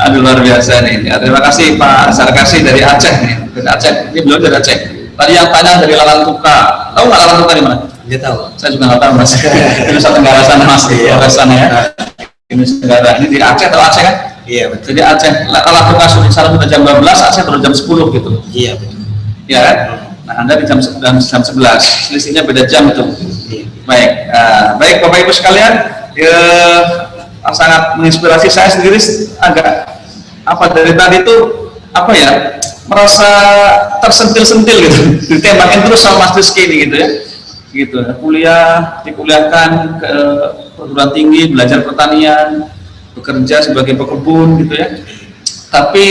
Aduh luar biasa nih. Ya, terima kasih Pak Sarkasi dari Aceh nih. Dari Aceh. Ini beliau dari Aceh. Tadi yang tanya dari Lalantuka. Tahu nggak Lalantuka di mana? Dia tahu. Saya juga nggak tahu Mas. Ini Nusa Tenggara sana Mas. Iya. Di sana ya. Ini Nusa Tenggara. Ini di Aceh atau Aceh kan? Iya, betul. Jadi Aceh, Lalantuka sudah jam 12, Aceh baru jam 10 gitu. Iya, betul. Ya kan? Nah, Anda di jam 11, selisihnya beda jam itu. Iya. Baik, baik Bapak Ibu sekalian, sangat menginspirasi saya sendiri agak apa dari tadi itu apa ya merasa tersentil-sentil gitu, ditembakin terus sama Mas Rizky ini gitu ya, gitu. Dikuliahkan ke perguruan tinggi, belajar pertanian, bekerja sebagai pekebun gitu ya. Tapi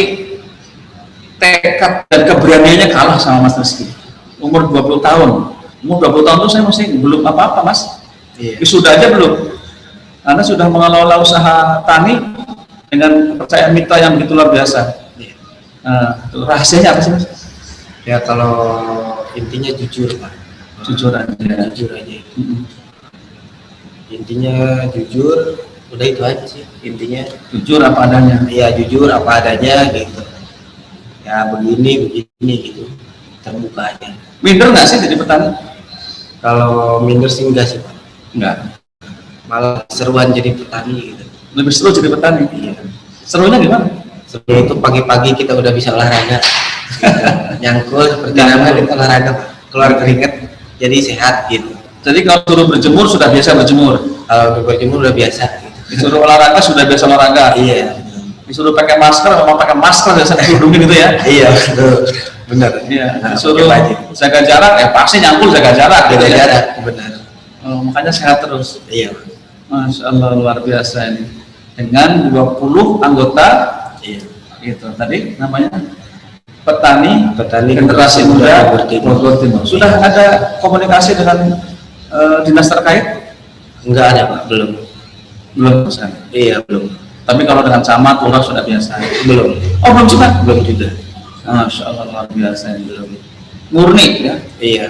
tekad dan keberaniannya kalah sama Mas Rizky. Umur 20 tahun. Umur 20 tahun itu saya masih belum apa-apa Mas. Iya. Sudah aja belum. Anda sudah mengelola usaha tani dengan kepercayaan mitra yang begitu luar biasa. Iya. Itu rahasianya apa sih Mas? Ya kalau intinya jujur, Pak. Jujur aja. Jujur aja. Mm-mm. Intinya jujur, udah itu aja sih intinya. Jujur apa adanya. Ya jujur apa adanya gitu. Ya begini gitu. Terbuka aja. Minder nggak sih jadi petani? Kalau minder sih enggak sih, Pak. Enggak. Malah seruan jadi petani gitu. Lebih seru jadi petani. Iya. Serunya gimana? Sebelum itu pagi-pagi kita udah bisa olahraga. Nyangkul seperti namanya itu olahraga, Pak. Keluar keringet jadi sehat gitu. Jadi kalau suruh berjemur sudah biasa berjemur. Kalau berjemur udah biasa gitu. Disuruh olahraga sudah biasa olahraga. Iya. Disuruh pakai masker memang pakai masker biasa kerudungin gitu ya. Iya, betul. Benar. Iya. Nah, Disuruh pakai baju. jaga jarak ya pasti nyangkul jaga jarak gitu Jaga ya. jarak, benar. Oh, makanya sehat terus. Iya. Masya Allah luar biasa ini. Dengan 20 anggota Iya. gitu. Tadi namanya petani Generasi Muda Bogor Timur. Sudah ada komunikasi dengan dinas terkait? Enggak ada, Pak, belum. Belum Mas. Iya, belum. Tapi kalau dengan camat lurah sudah biasa. Belum. Oh belum juga? Belum juga. Masya Allah luar biasa ini. Belum. Murni ya. Iya.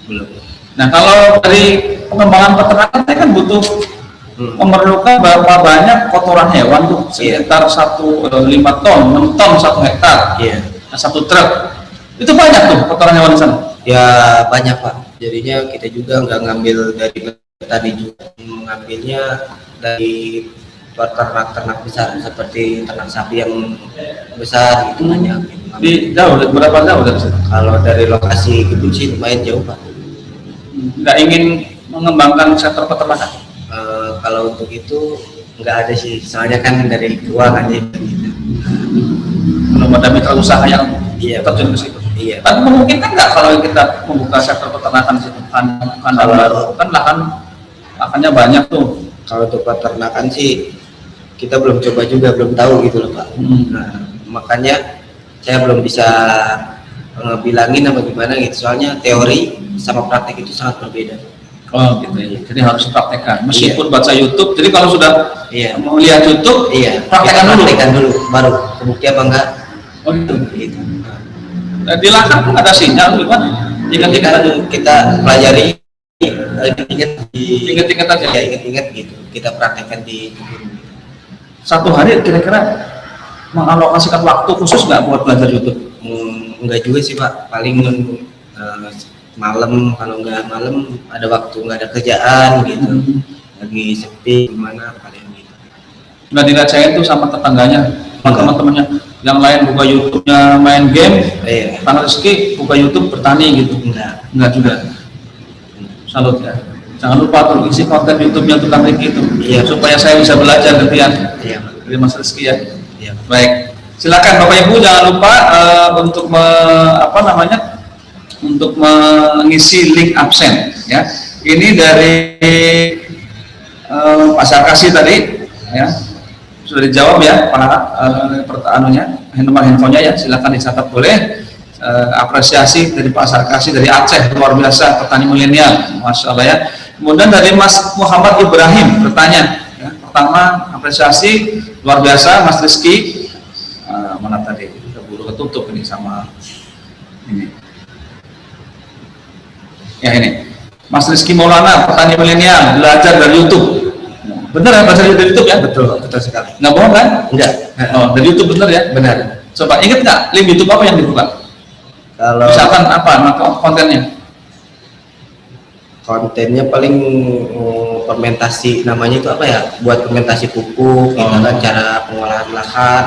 Belum. Nah kalau dari pengembangan peternakan ini kan butuh memerlukan berapa banyak kotoran hewan tuh sekitar 5 ton, 6 ton 1 hektar. Iya. Nah, 1 truk. Itu banyak tuh kotoran hewan di sana. Ya banyak, Pak. Jadinya kita juga nggak ngambil dari petani juga, mengambilnya dari ternak-ternak besar seperti ternak sapi yang besar gitu banyak. Di jauh, berapa jauh dari situ? Kalau dari lokasi kebun sih lumayan jauh, Pak. Nggak ingin mengembangkan sektor peternakan. Kalau untuk itu nggak ada sih, soalnya kan dari keuangan gitu. Belum ada mitra usaha yang Iya, terjun ke situ. Iya. Tapi memungkinkan nggak kalau kita membuka sektor peternakan di situ? Kandang baru kan lahannya banyak tuh. Kalau untuk peternakan sih kita belum coba juga, belum tahu gitu loh Pak. Nah, makanya saya belum bisa bilangin apa gimana gitu. Soalnya teori sama praktek itu sangat berbeda. Oh gitu ya. Jadi harus praktekkan. Meskipun baca YouTube, jadi kalau sudah Iya. mau lihat YouTube, Praktekkan dulu, baru kebukti apa enggak. Oh gitu. Gitu. Di lahan pun ada sinyal gimana? Kita pelajari, Ingat-ingat aja. Ya, ingat-ingat gitu. Kita praktekkan di Satu hari kira-kira mengalokasikan waktu khusus nggak buat belajar YouTube? enggak juga sih Pak, paling malam, kalau nggak malam ada waktu, nggak ada kerjaan gitu, lagi sepi gimana paling gitu. Nggak diracain tuh sama tetangganya, sama teman-temannya yang lain buka YouTube-nya main game, Iya. Kang Rizky buka YouTube bertani gitu? Enggak juga. Salut ya. Jangan lupa tuh isi konten YouTube-nya tukang Rizky itu, Iya. supaya saya bisa belajar gantian Iya. dari Mas Rizky ya. Iya. Baik, silakan Bapak Ibu jangan lupa untuk untuk mengisi link absen ya. Ini dari Pak Sarkasi tadi ya, sudah dijawab ya pertanyaannya, nomor handphonenya ya, silakan dicatat boleh. Apresiasi dari Pak Sarkasi dari Aceh, luar biasa, petani milenial, masya Allah ya. Kemudian dari Mas Muhammad Ibrahim bertanya ya, pertama apresiasi luar biasa Mas Rizky. Mana tadi keburu ketutup ini sama ini ya, ini Mas Rizky Maulana, petani milenial, belajar dari YouTube. Bener ya, belajar dari YouTube ya? Betul sekali. Nggak bohong kan? Enggak. Oh, dari YouTube bener ya? Benar. Coba inget nggak link YouTube apa yang dibuka? Kalau Misalkan apa kontennya? kontennya paling fermentasi, namanya itu apa ya? Buat fermentasi pupuk, gitu kan, cara pengolahan lahan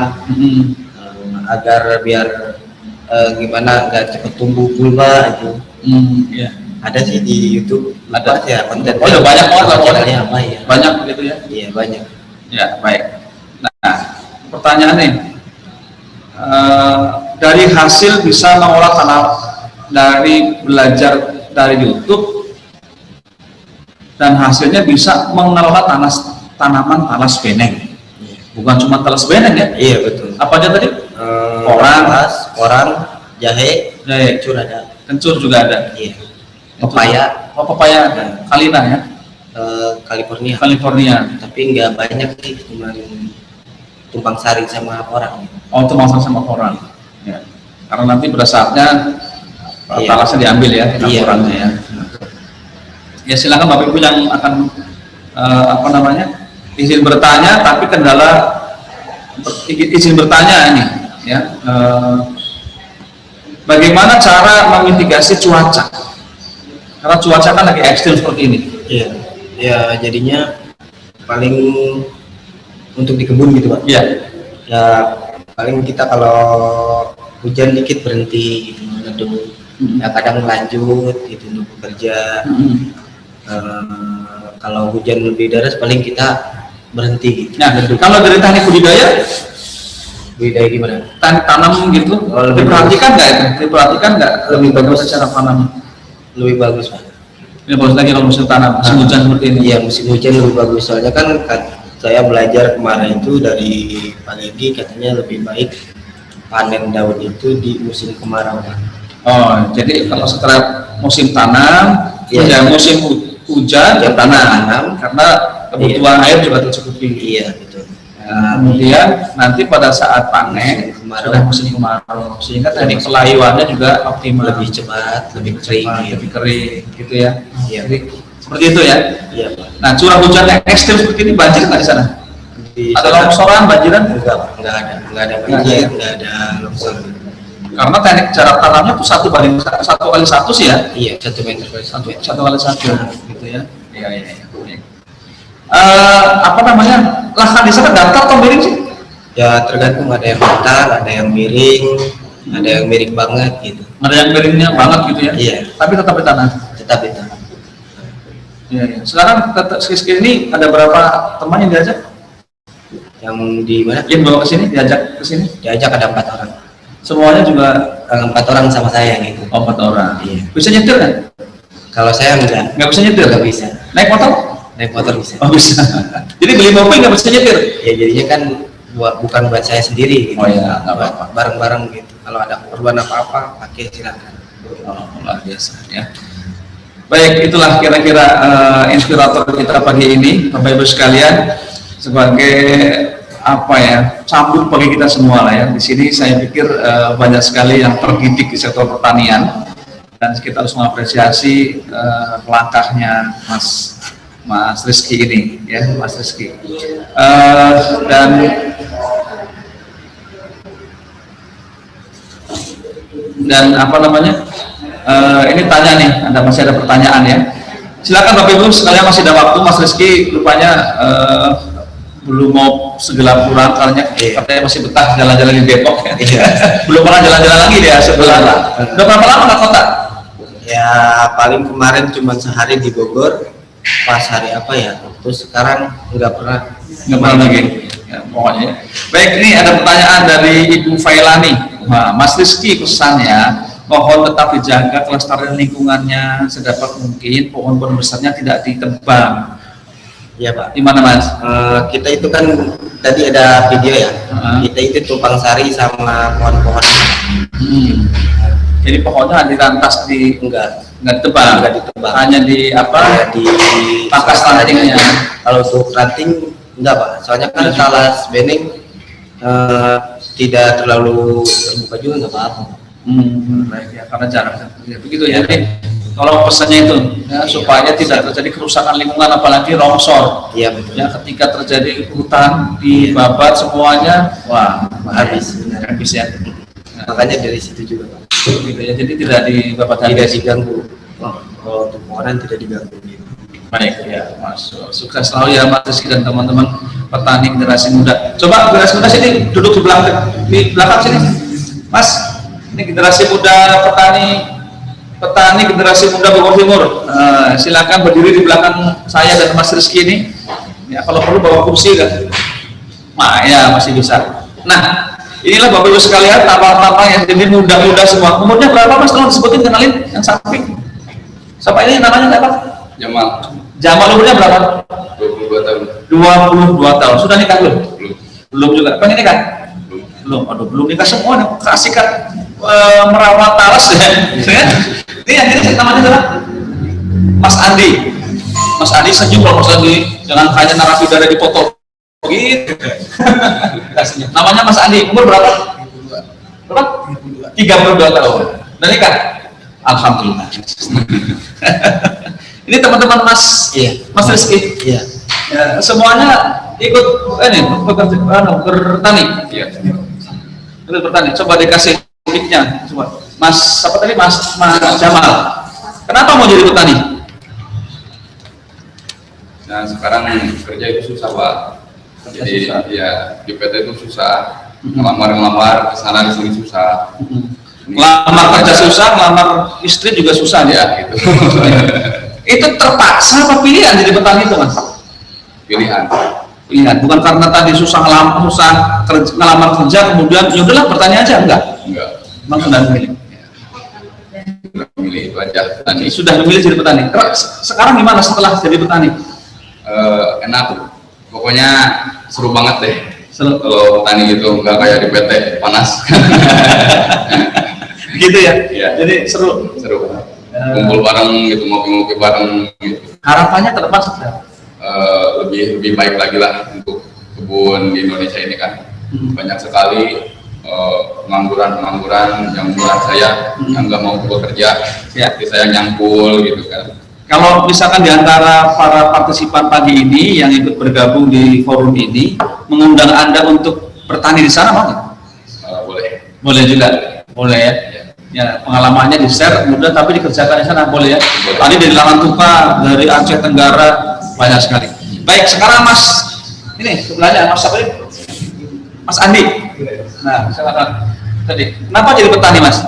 agar biar gimana nggak cepet tumbuh bulba itu. Ya. Ada sih di YouTube, Ada ya konten. Oh ya, banyak banget lah channelnya apa ya? Banyak begitu ya? Iya banyak. Ya baik. Nah pertanyaan nih, dari hasil bisa mengolah tanah dari belajar dari YouTube dan hasilnya bisa mengelola tanaman talas beneng. Bukan cuma talas beneng ya? Iya betul. Apa aja tadi? Orang, jahe, kencur ada. Kencur juga ada. Iya. Pepaya. Oh pepaya, Kalina ya? California. Tapi nggak banyak sih, cuma tumpang sari sama orang. Oh itu masalah sama orang. Ya. Karena nanti pada saatnya talasnya diambil ya, orangnya ya. Ya silakan Bapak Ibu yang akan izin bertanya, tapi kendala izin bertanya ini ya. Bagaimana cara memitigasi cuaca? Karena cuaca kan lagi ekstrim seperti ini. Iya. Ya jadinya paling untuk di kebun gitu Pak. Iya. Ya paling kita kalau hujan dikit berhenti gitu, neduh. Ya kadang lanjut gitu untuk bekerja. Kalau hujan lebih deras paling kita berhenti gitu. Nah, kalau dari teknik budidaya Gimana? tanam gitu, diperhatikan nggak itu? Diperhatikan nggak lebih bagus secara tanam? Lebih bagus Pak. Ini bagus lagi kalau musim tanam, musim hujan seperti ini. Iya musim hujan lebih bagus, soalnya kan saya belajar kemarin itu dari Pak Legi, katanya lebih baik panen daun itu di musim kemarau Pak. Oh, jadi kalau setelah musim tanam, ya musim hujan ya tanam, karena kebutuhan air juga tercukupi. Iya betul. Nah, kemudian nanti pada saat panen sudah musim kemarau, sehingga teknik pelayuannya juga optimal, lebih cepat, lebih kering, lebih kering, gitu ya. Iya. Jadi seperti itu ya. Iya Pak. Nah, curah hujan yang ekstrim seperti ini banjir nggak di sana? Ada longsoran, banjiran? Enggak ada banjir, nggak ada longsor. Karena teknik jarak tanamnya tuh 1:1 sih ya. Iya 1 meter per 1 1:1 gitu ya. Iya. Lahan di sana datar atau miring sih? Ya tergantung, ada yang datar, ada yang miring, ada yang miring banget gitu. Ada yang miringnya banget gitu ya? Iya. Tapi tetap di tanah. Tetap itu. Iya. Sekarang Rizky ini ada berapa teman yang diajak? Yang di mana? Yang bawa ke sini, diajak ke sini? Diajak ada 4 orang. Semuanya juga 4 orang sama saya gitu. 4 orang. Iya. Bisa nyetir kan? Kalau saya enggak. Nggak bisa nyetir? Nggak bisa. Naik motor? Naik motor bisa. Oh bisa. Jadi beli mobil nggak bisa nyetir? Ya jadinya kan bukan buat saya sendiri gitu. Oh iya, nggak apa-apa. Bareng-bareng gitu. Kalau ada keperluan apa-apa, pakai silakan. Oh, luar biasa ya. Baik, itulah kira-kira inspirator kita pagi ini, Bapak Ibu sekalian, sebagai apa ya, cambuk bagi kita semua lah ya. Di sini saya pikir banyak sekali yang terdidik di sektor pertanian, dan kita harus mengapresiasi langkahnya Mas Rizky ini, ya, Mas Rizky. Dan apa namanya? Ini tanya nih, masih ada pertanyaan ya. Silakan Bapak Ibu sekalian, masih ada waktu. Mas Rizky rupanya belum mau segelap kurang katanya masih betah jalan-jalan di Depok ya. Belum pernah jalan-jalan lagi dia sebenarnya. Udah berapa lama nggak kota? Ya paling kemarin cuma sehari di Bogor, pas hari apa ya, terus sekarang nggak pernah lagi ya, pokoknya. Baik, ini ada pertanyaan dari Ibu Failani. Nah, Mas Rizky, pesannya mohon tetap dijaga kelestarian lingkungannya sedapat mungkin, pohon-pohon besarnya tidak ditebang. Ya Pak. Di mana Mas? Kita itu kan tadi ada video ya. Kita itu tumpang sari sama pohon-pohon. Jadi pohonnya dirantas enggak ditebang, hanya di apa? Ya, di pangkas rantingnya. Kalau untuk ranting enggak Pak. Soalnya kan talas bening tidak terlalu terbuka juga enggak apa-apa. Baik ya, karena jarak ya, begitu ya. Jadi kalau pesannya itu ya, supaya tidak terjadi kerusakan lingkungan, apalagi longsor. Iya betul. Ya, ketika terjadi hutan dibabat semuanya, wah habis ya. Makanya dari situ juga Pak. Gitu ya, jadi tidak dibabat Tidak habis. diganggu. Kalau untuk pohon tidak diganggu. Baik ya, Mas. Sukses selalu ya Mas Rizky dan teman-teman petani generasi muda. Coba generasi muda sini duduk di belakang sini, Mas. Ini generasi muda petani generasi muda Bogor Timur. Silakan berdiri di belakang saya dan Mas Rizky ini. Ya, kalau perlu bawa kursi kan. Nah, ya masih bisa. Nah, inilah Bapak Ibu sekalian, tampang-tampang yang jadi muda-muda semua. Umurnya berapa Mas? Tolong disebutin, kenalin yang samping. Siapa ini namanya siapa? Jamal umurnya berapa? 22 tahun. 22 tahun. Sudah nikah belum? Belum juga. Pengen nikah? Belum. Aduh, belum nikah semua nih. Keasikan merawat talas ya. Ini yang ini namanya adalah Mas Andi. Mas Andi senyum kalau Mas Andi, jangan hanya narapidana di foto. Gitu. Namanya Mas Andi. Umur berapa? Berapa? 32 tahun. Udah nikah? Alhamdulillah. Ini teman-teman Mas, Mas Rizky. Iya. Ya, semuanya ikut ini bertani. Iya. Ikut bertani. Coba dikasih mic-nya. Coba. Mas, siapa tadi? Mas Jamal. Kenapa mau jadi petani? Nah sekarang kerja itu susah Pak. Jadi ya di PT itu susah. Ngelamar kesana kesini susah. Ngelamar kerja susah, ngelamar istri juga susah ya. Gitu. Itu terpaksa apa pilihan jadi petani itu Mas? Pilihan, bukan karena tadi susah ngelamar kerja kemudian ya udahlah bertani aja, enggak? Memang sudah memilih. Milih itu aja petani. Sudah memilih jadi petani. Sekarang gimana setelah jadi petani? Enak, pokoknya seru banget deh. Kalau petani itu nggak kayak di PT panas. Gitu ya? Iya. Jadi seru. Kumpul bareng gitu, ngopi-ngopi bareng gitu. Harapannya ke depan seperti apa? Lebih baik lagi lah untuk kebun di Indonesia ini kan. Banyak sekali pengangguran yang bilang saya yang nggak mau bekerja, seperti saya nyangkul gitu kan. Kalau misalkan di antara para partisipan pagi ini yang ikut bergabung di forum ini mengundang Anda untuk bertani di sana, mau nggak? Boleh. Boleh juga, boleh ya. Ya, pengalamannya di share, kemudian tapi dikerjakan di sana, boleh ya. Tadi dari Larantuka, dari Aceh Tenggara, banyak sekali. Baik, sekarang Mas, ini sebelahnya Mas siapa ini? Mas Andi. Nah, silakan. Tadi, kenapa jadi petani Mas?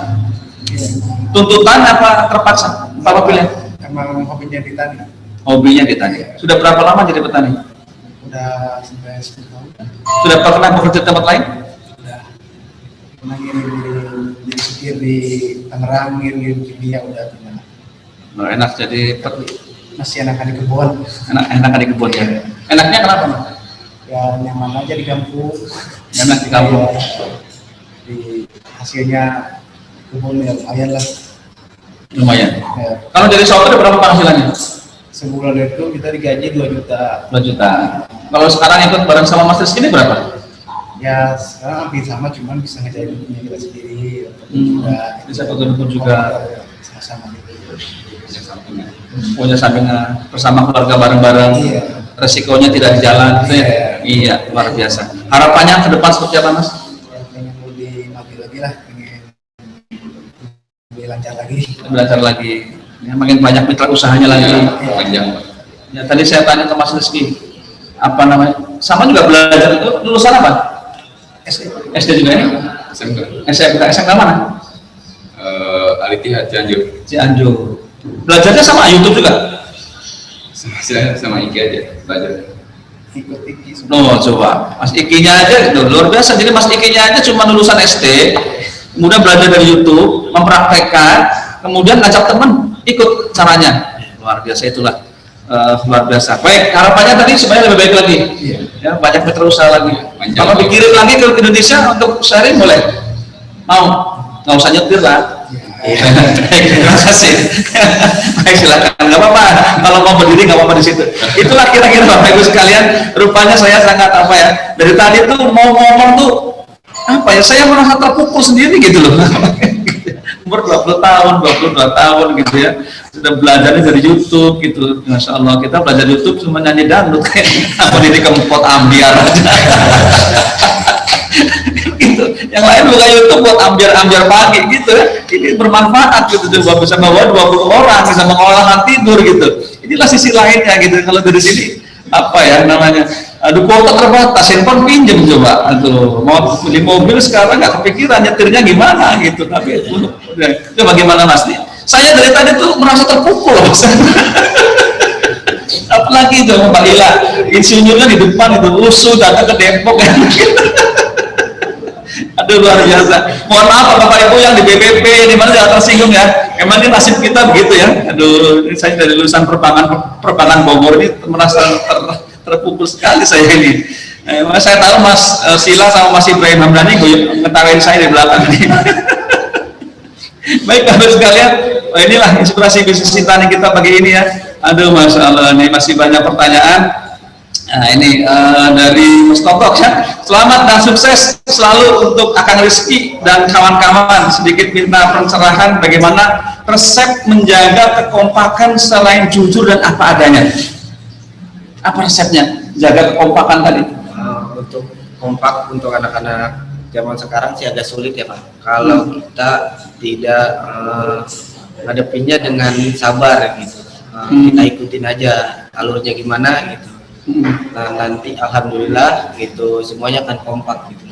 Tuntutan apa terpaksa? Apa pilihan? Emang hobinya di tani. Hobinya di tani. Sudah berapa lama jadi petani? Udah sampai 10 tahun. Sudah pernah bekerja di tempat lain? Udah pernah ngirim di nyetir di Tangerang, ngirim kimia udah pernah. Oh, enak jadi Masih enakan di kebun. enak di kebun ya. Enaknya kenapa? Mas? Ya nyaman aja di kampung. Enak di kampung. Ya, di hasilnya kebun ya lumayan lah. Lumayan. Ya, Kalau jadi sopir berapa penghasilannya? sebulan itu kita digaji 2 juta. 2 juta. Kalau sekarang ikut bareng sama Mas Rizky ini berapa? Ya sekarang hampir sama, cuman bisa ngejalan punya kita sendiri. Bisa foto juga. Sama-sama gitu. Punya sampingan bersama keluarga bareng-bareng. Iya. Resikonya tidak di jalan gitu ya. Iya. Iya, luar biasa. Harapannya ke depan seperti apa, Mas? Ya, pengen lebih maju lagi lah, pengen lebih lancar lagi. Belajar lagi. Ya, makin banyak mitra usahanya lagi. Panjang. Ya, tadi saya tanya ke Mas Rizky, apa namanya? Sama juga belajar itu lulusan apa? SD juga ya? SMK mana? Al-Ittihad Cianjur. Cianjur. Belajarnya sama YouTube juga? Sama Iki aja belajar. Ikut Iki. Oh, coba. Mas Ikinya aja gitu, luar biasa. Jadi Mas Ikinya aja cuma lulusan SD, kemudian belajar dari YouTube, mempraktekkan, kemudian ngajak temen ikut caranya. Luar biasa itulah. Luar biasa. Baik, harapannya tadi supaya lebih baik lagi. Iya. Ya, banyak mitra usaha lagi. Panjang. Kalau dikirim lagi ke Indonesia untuk sharing boleh? Mau? Nggak usah nyetir lah. Terima kasih. Baik, silakan. Nggak apa-apa. Kalau mau berdiri nggak apa-apa di situ. Itulah kira-kira Bapak Ibu sekalian. Rupanya saya sangat apa ya? Dari tadi tuh mau ngomong tuh apa ya? Saya merasa terpukul sendiri gitu loh. Umur 20 tahun, 22 tahun gitu ya. Sudah belajarnya dari YouTube gitu. Masya Allah, kita belajar YouTube cuma nyanyi dangdut kayak apa ini kempot ambiar aja. Gitu. Yang lain buka YouTube buat ambiar pagi gitu ya. Ini bermanfaat gitu, coba bisa bawa 20 orang, bisa mengolah tidur gitu. Inilah sisi lainnya gitu. Kalau dari sini apa ya namanya? Aduh, kuota terbatas, handphone pinjem coba. Aduh, mau beli mobil sekarang nggak kepikiran nyetirnya gimana gitu. Tapi coba gimana Mas? Saya dari tadi tuh merasa terpukul Mas. Apalagi itu Mbak Lila, insinyurnya di depan itu usul datang ke Depok ya. Aduh, luar biasa. Mohon maaf Bapak Ibu yang di BPP ini mana jangan tersinggung ya. Emang ini nasib kita begitu ya. Aduh, saya dari lulusan perbankan Bogor ini merasa terpukul sekali saya ini. Saya tahu Mas Sila sama Mas Ibrahim Hamdani ngetawain saya di belakang ini. Baik Bapak sekalian, inilah inspirasi bisnis Intani kita pagi ini ya. Aduh, Masya Allah, ini masih banyak pertanyaan. Nah, ini dari Mas Totok ya. Selamat dan sukses selalu untuk Akang Rizky dan kawan-kawan. Sedikit minta pencerahan bagaimana resep menjaga kekompakan selain jujur dan apa adanya. Apa resepnya? Jaga kekompakan tadi. Untuk kompak untuk anak-anak zaman sekarang sih agak sulit ya Pak. Kalau kita tidak ngadepinnya dengan sabar gitu. Kita ikutin aja alurnya gimana gitu. Nah, nanti alhamdulillah gitu semuanya akan kompak gitu.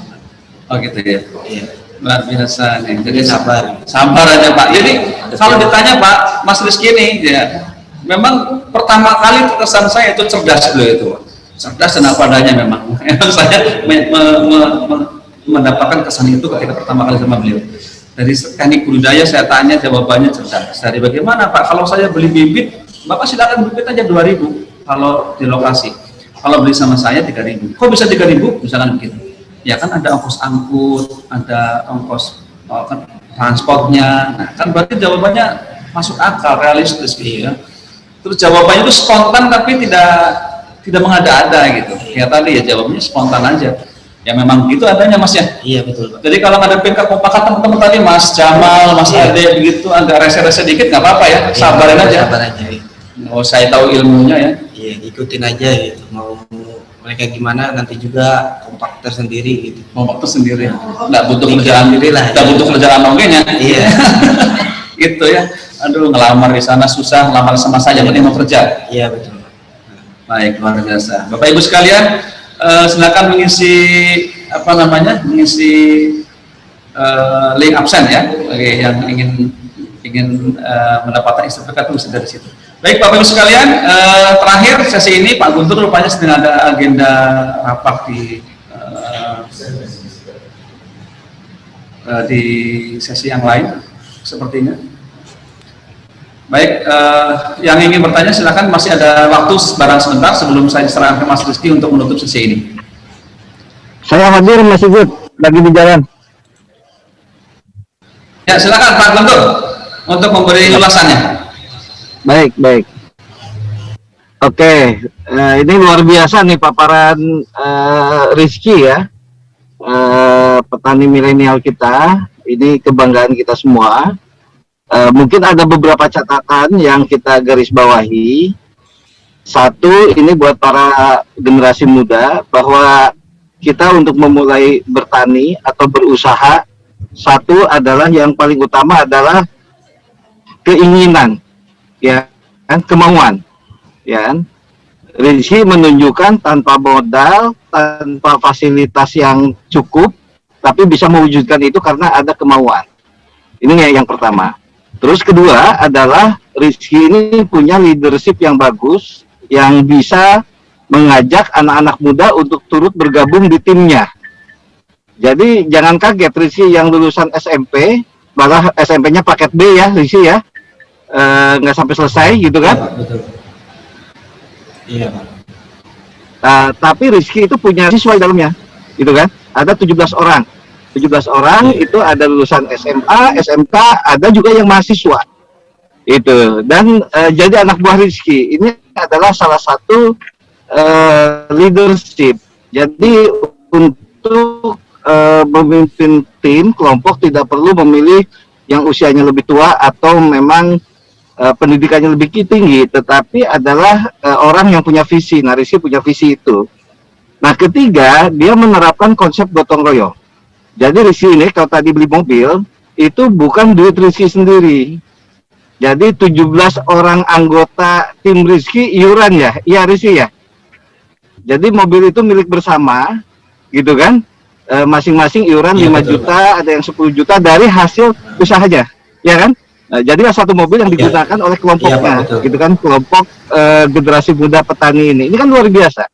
Oh gitu ya. Iya. Luar biasa nih. Jadi Sabar. sabar aja Pak. Jadi kalau ditanya Pak Mas Rizky ini ya, memang pertama kali kesan saya itu cerdas dulu itu. Cerdas dan apa adanya memang. Emang saya mendapatkan kesan itu ketika pertama kali sama beliau. Dari teknik budidaya saya tanya jawabannya cerdas. Dari bagaimana Pak? Kalau saya beli bibit, Bapak silakan bibit aja 2.000 kalau di lokasi. Kalau beli sama saya 3.000. Kok bisa 3.000? Misalkan begitu. Ya kan ada ongkos angkut, ada ongkos transportnya. Nah, kan berarti jawabannya masuk akal, realistis gitu ya. Terus jawabannya itu spontan tapi tidak mengada-ada gitu. Ya tadi ya jawabnya spontan aja. Ya memang gitu adanya Mas ya. Iya betul Pak. Jadi kalau ngadepin kekompakan teman-teman tadi Mas Jamal, Mas Ade begitu agak rese-rese dikit nggak apa-apa ya, sabarin aja. Sabar aja. Oh, saya tahu ilmunya ya. Iya, ikutin aja gitu. Mau mereka gimana nanti juga kompak tersendiri gitu. Mau waktu sendiri, nggak butuh kerjaan Sendiri lah. nggak butuh kerjaan ongenya. Iya. Gitu ya. Aduh, ngelamar di sana susah, ngelamar sama saya, penting mau kerja. Iya betul. Baik, luar biasa. Bapak Ibu sekalian, silakan mengisi apa namanya, mengisi link absen ya, bagi yang ingin mendapatkan sertifikat tulis dari situ. Baik Bapak Ibu sekalian, terakhir sesi ini Pak Guntur rupanya sedang ada agenda rapat di di sesi yang lain sepertinya. Baik, yang ingin bertanya silakan, masih ada waktu barang sebentar sebelum saya serahkan ke Mas Rizky untuk menutup sesi ini. Saya hadir Mas Igut, lagi di jalan. Ya, silakan Pak Guntur untuk memberi ulasannya. Baik, baik. Oke, ini luar biasa nih paparan Rizky ya, petani milenial kita. Ini kebanggaan kita semua. Mungkin ada beberapa catatan yang kita garis bawahi. Satu, ini buat para generasi muda, bahwa kita untuk memulai bertani atau berusaha, satu adalah yang paling utama adalah keinginan, ya kan, kemauan, ya kan. Rizky menunjukkan tanpa modal, tanpa fasilitas yang cukup, tapi bisa mewujudkan itu karena ada kemauan. Ini yang pertama. Terus kedua adalah Rizky ini punya leadership yang bagus, yang bisa mengajak anak-anak muda untuk turut bergabung di timnya. Jadi jangan kaget Rizky yang lulusan SMP, malah SMP-nya paket B ya Rizky ya, nggak sampai selesai gitu kan? Ya, betul. Iya Pak. Tapi Rizky itu punya siswa di dalamnya, gitu kan? Ada 17 orang. 17 orang itu ada lulusan SMA, SMK, ada juga yang mahasiswa. Itu. Dan jadi anak buah Rizky ini adalah salah satu leadership. Jadi untuk memimpin tim, kelompok tidak perlu memilih yang usianya lebih tua atau memang pendidikannya lebih tinggi, tetapi adalah orang yang punya visi. Nah, Rizky punya visi itu. Nah, ketiga, dia menerapkan konsep gotong royong. Jadi Rizky ini kalau tadi beli mobil, itu bukan duit Rizky sendiri. Jadi 17 orang anggota tim Rizky iuran ya, iya Rizky ya. Jadi mobil itu milik bersama, gitu kan? Masing-masing iuran Ya, 5 betul, juta, ada yang 10 juta dari hasil usahanya, ya kan? Jadilah satu mobil yang digunakan oleh kelompoknya, Pak, gitu kan? Kelompok generasi muda petani ini kan luar biasa.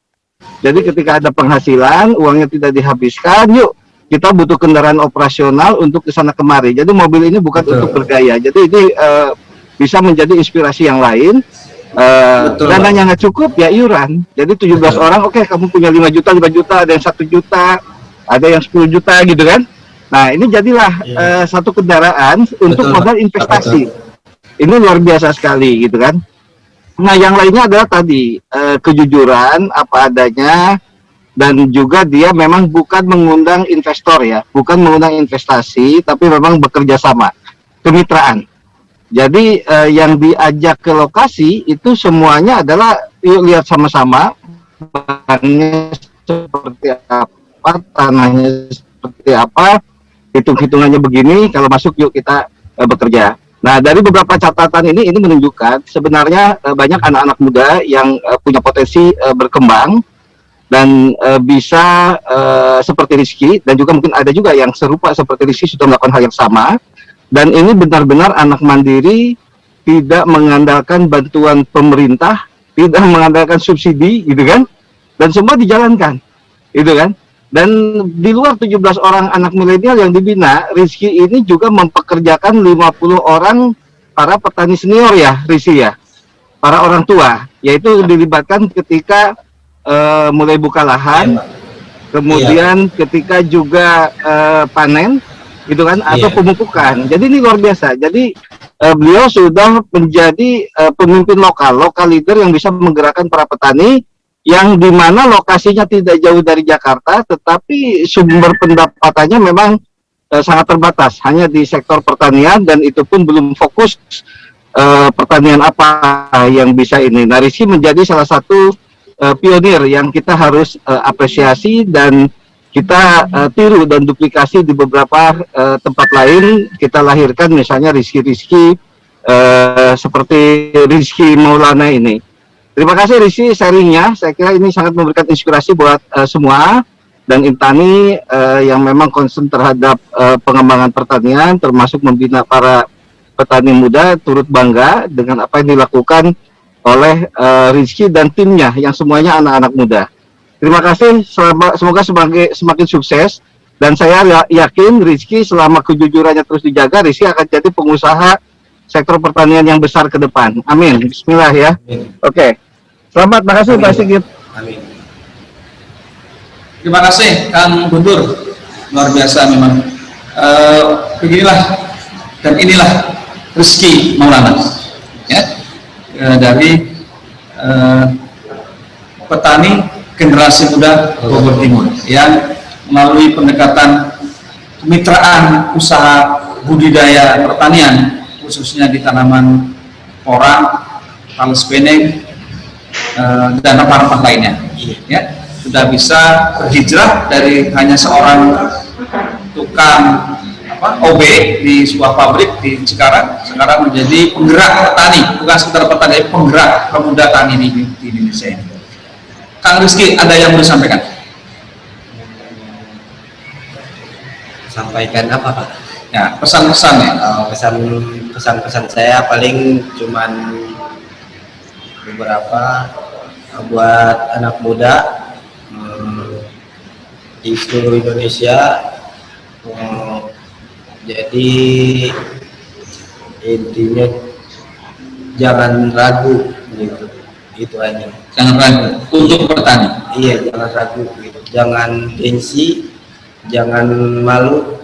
Jadi ketika ada penghasilan, uangnya tidak dihabiskan, yuk kita butuh kendaraan operasional untuk kesana kemari. Jadi mobil ini bukan untuk bergaya. Jadi ini bisa menjadi inspirasi yang lain. Dananya nggak cukup ya iuran. Jadi 17 orang, oke, kamu punya 5 juta, ada yang 1 juta, ada yang 10 juta gitu kan. Nah ini jadilah satu kendaraan untuk modal investasi. Ini luar biasa sekali gitu kan. Nah yang lainnya adalah tadi kejujuran apa adanya, dan juga dia memang bukan mengundang investor ya, bukan mengundang investasi, tapi memang bekerja sama, kemitraan. Jadi yang diajak ke lokasi itu semuanya adalah yuk lihat sama-sama barangnya seperti apa, tanahnya seperti apa, hitung-hitungannya begini, kalau masuk yuk kita bekerja. Nah dari beberapa catatan ini menunjukkan sebenarnya banyak anak-anak muda yang punya potensi berkembang dan bisa seperti Rizky, dan juga mungkin ada juga yang serupa seperti Rizky sudah melakukan hal yang sama, dan ini benar-benar anak mandiri, tidak mengandalkan bantuan pemerintah, tidak mengandalkan subsidi gitu kan, dan semua dijalankan gitu kan. Dan di luar 17 orang anak milenial yang dibina, Rizky ini juga mempekerjakan 50 orang para petani senior ya Rizky ya, para orang tua, yaitu dilibatkan ketika mulai buka lahan, kemudian ketika juga panen, gitu kan, atau pemupukan. Jadi ini luar biasa. Jadi beliau sudah menjadi pemimpin lokal leader yang bisa menggerakkan para petani, yang dimana lokasinya tidak jauh dari Jakarta, tetapi sumber pendapatannya memang sangat terbatas, hanya di sektor pertanian, dan itu pun belum fokus pertanian apa yang bisa ini. Nah, Rizky menjadi salah satu pionir yang kita harus apresiasi dan kita tiru dan duplikasi di beberapa tempat lain. Kita lahirkan misalnya Rizky seperti Rizky Maulana ini. Terima kasih Rizky sharingnya, saya kira ini sangat memberikan inspirasi buat semua, dan Intani yang memang concern terhadap pengembangan pertanian, termasuk membina para petani muda, turut bangga dengan apa yang dilakukan oleh Rizky dan timnya yang semuanya anak-anak muda. Terima kasih, semoga semakin sukses. Dan saya yakin Rizky selama kejujurannya terus dijaga, Rizky akan jadi pengusaha sektor pertanian yang besar ke depan. Amin. Bismillah ya. Amin. Oke. Selamat, makasih Pak Sigit. Amin. Terima kasih Kang Guntur, luar biasa memang. Beginilah dan inilah Rizky Maulana, ya, dari petani generasi muda Bogor Timur yang melalui pendekatan kemitraan usaha budidaya pertanian, khususnya di tanaman porang, talas beneng, dan rempah-rempah lainnya, ya, sudah bisa berhijrah dari hanya seorang tukang OB di sebuah pabrik di Cikarang, sekarang menjadi penggerak petani, bukan sekedar petani, penggerak pemuda tani di Indonesia ini. Kang Rizky, ada yang mau disampaikan? Sampaikan apa, Pak? Ya, pesan-pesannya. Pesan-pesan saya paling cuman beberapa buat anak muda di seluruh Indonesia. Jadi intinya jangan ragu gitu, itu aja. Jangan ragu untuk bertani. Iya, jangan ragu gitu. Jangan gengsi, jangan malu,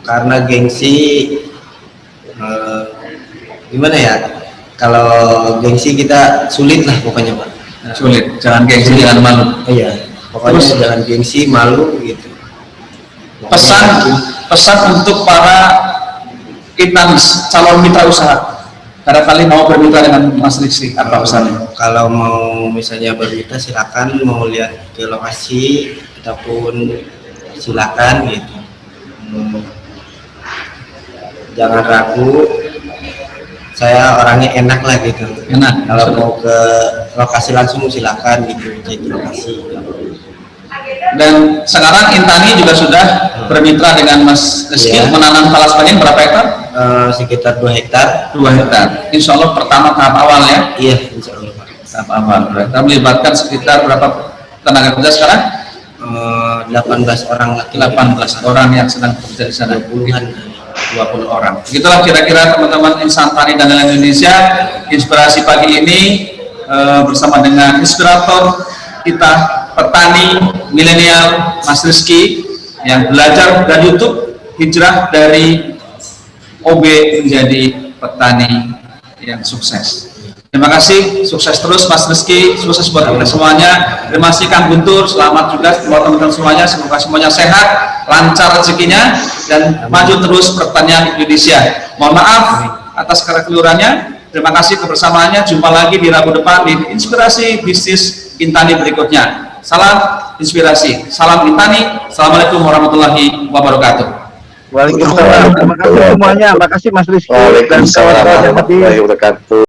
karena gengsi gimana ya? Kalau gengsi kita sulit lah pokoknya, Pak. Sulit. Jangan gengsi, jangan malu. Iya, pokoknya Terus, jangan gengsi, malu gitu. Pesan untuk para Intanis, calon mitra usaha, barangkali mau bermitra dengan Mas Rizky, apa pesannya? Kalau mau misalnya bermitra silakan, mau lihat ke lokasi ataupun silakan gitu. Jangan ragu, saya orangnya enak lah gitu. Enak. Kalau mau ke lokasi langsung silakan gitu, cek lokasi. Dan sekarang Intani juga sudah bermitra dengan Mas Rizky, Iya. menanam talas beneng berapa hektar? Sekitar 2 hektar. 2 hektar. Insya Allah pertama tahap awal ya. Iya, insya Allah, Pak. Tahap awal. Kita melibatkan sekitar berapa tenaga kerja sekarang? 18 orang laki-laki. 18 orang yang sedang bekerja di sana. 20-an. 20 orang. Begitulah kira-kira teman-teman insan tani dan nelayan Indonesia. Inspirasi pagi ini bersama dengan inspirator kita, petani milenial Mas Rizky, yang belajar dari YouTube, hijrah dari OB menjadi petani yang sukses. Terima kasih, sukses terus Mas Rizky, sukses buat kita semuanya. Terima kasih Kang Guntur, selamat juga buat teman-teman semuanya, semoga semuanya sehat, lancar rezekinya, dan maju terus pertanian Indonesia. Mohon maaf atas kekeliruannya. Terima kasih kebersamaannya, jumpa lagi di Rabu depan di Inspirasi Bisnis Intani berikutnya. Salam inspirasi, salam Intani, assalamualaikum warahmatullahi wabarakatuh. Waalaikumsalam. Terima kasih semuanya. Terima kasih Mas Rizky dan Waalaikumsalam kawan-kawan yang hadir. warahmatullahi wabarakatuh.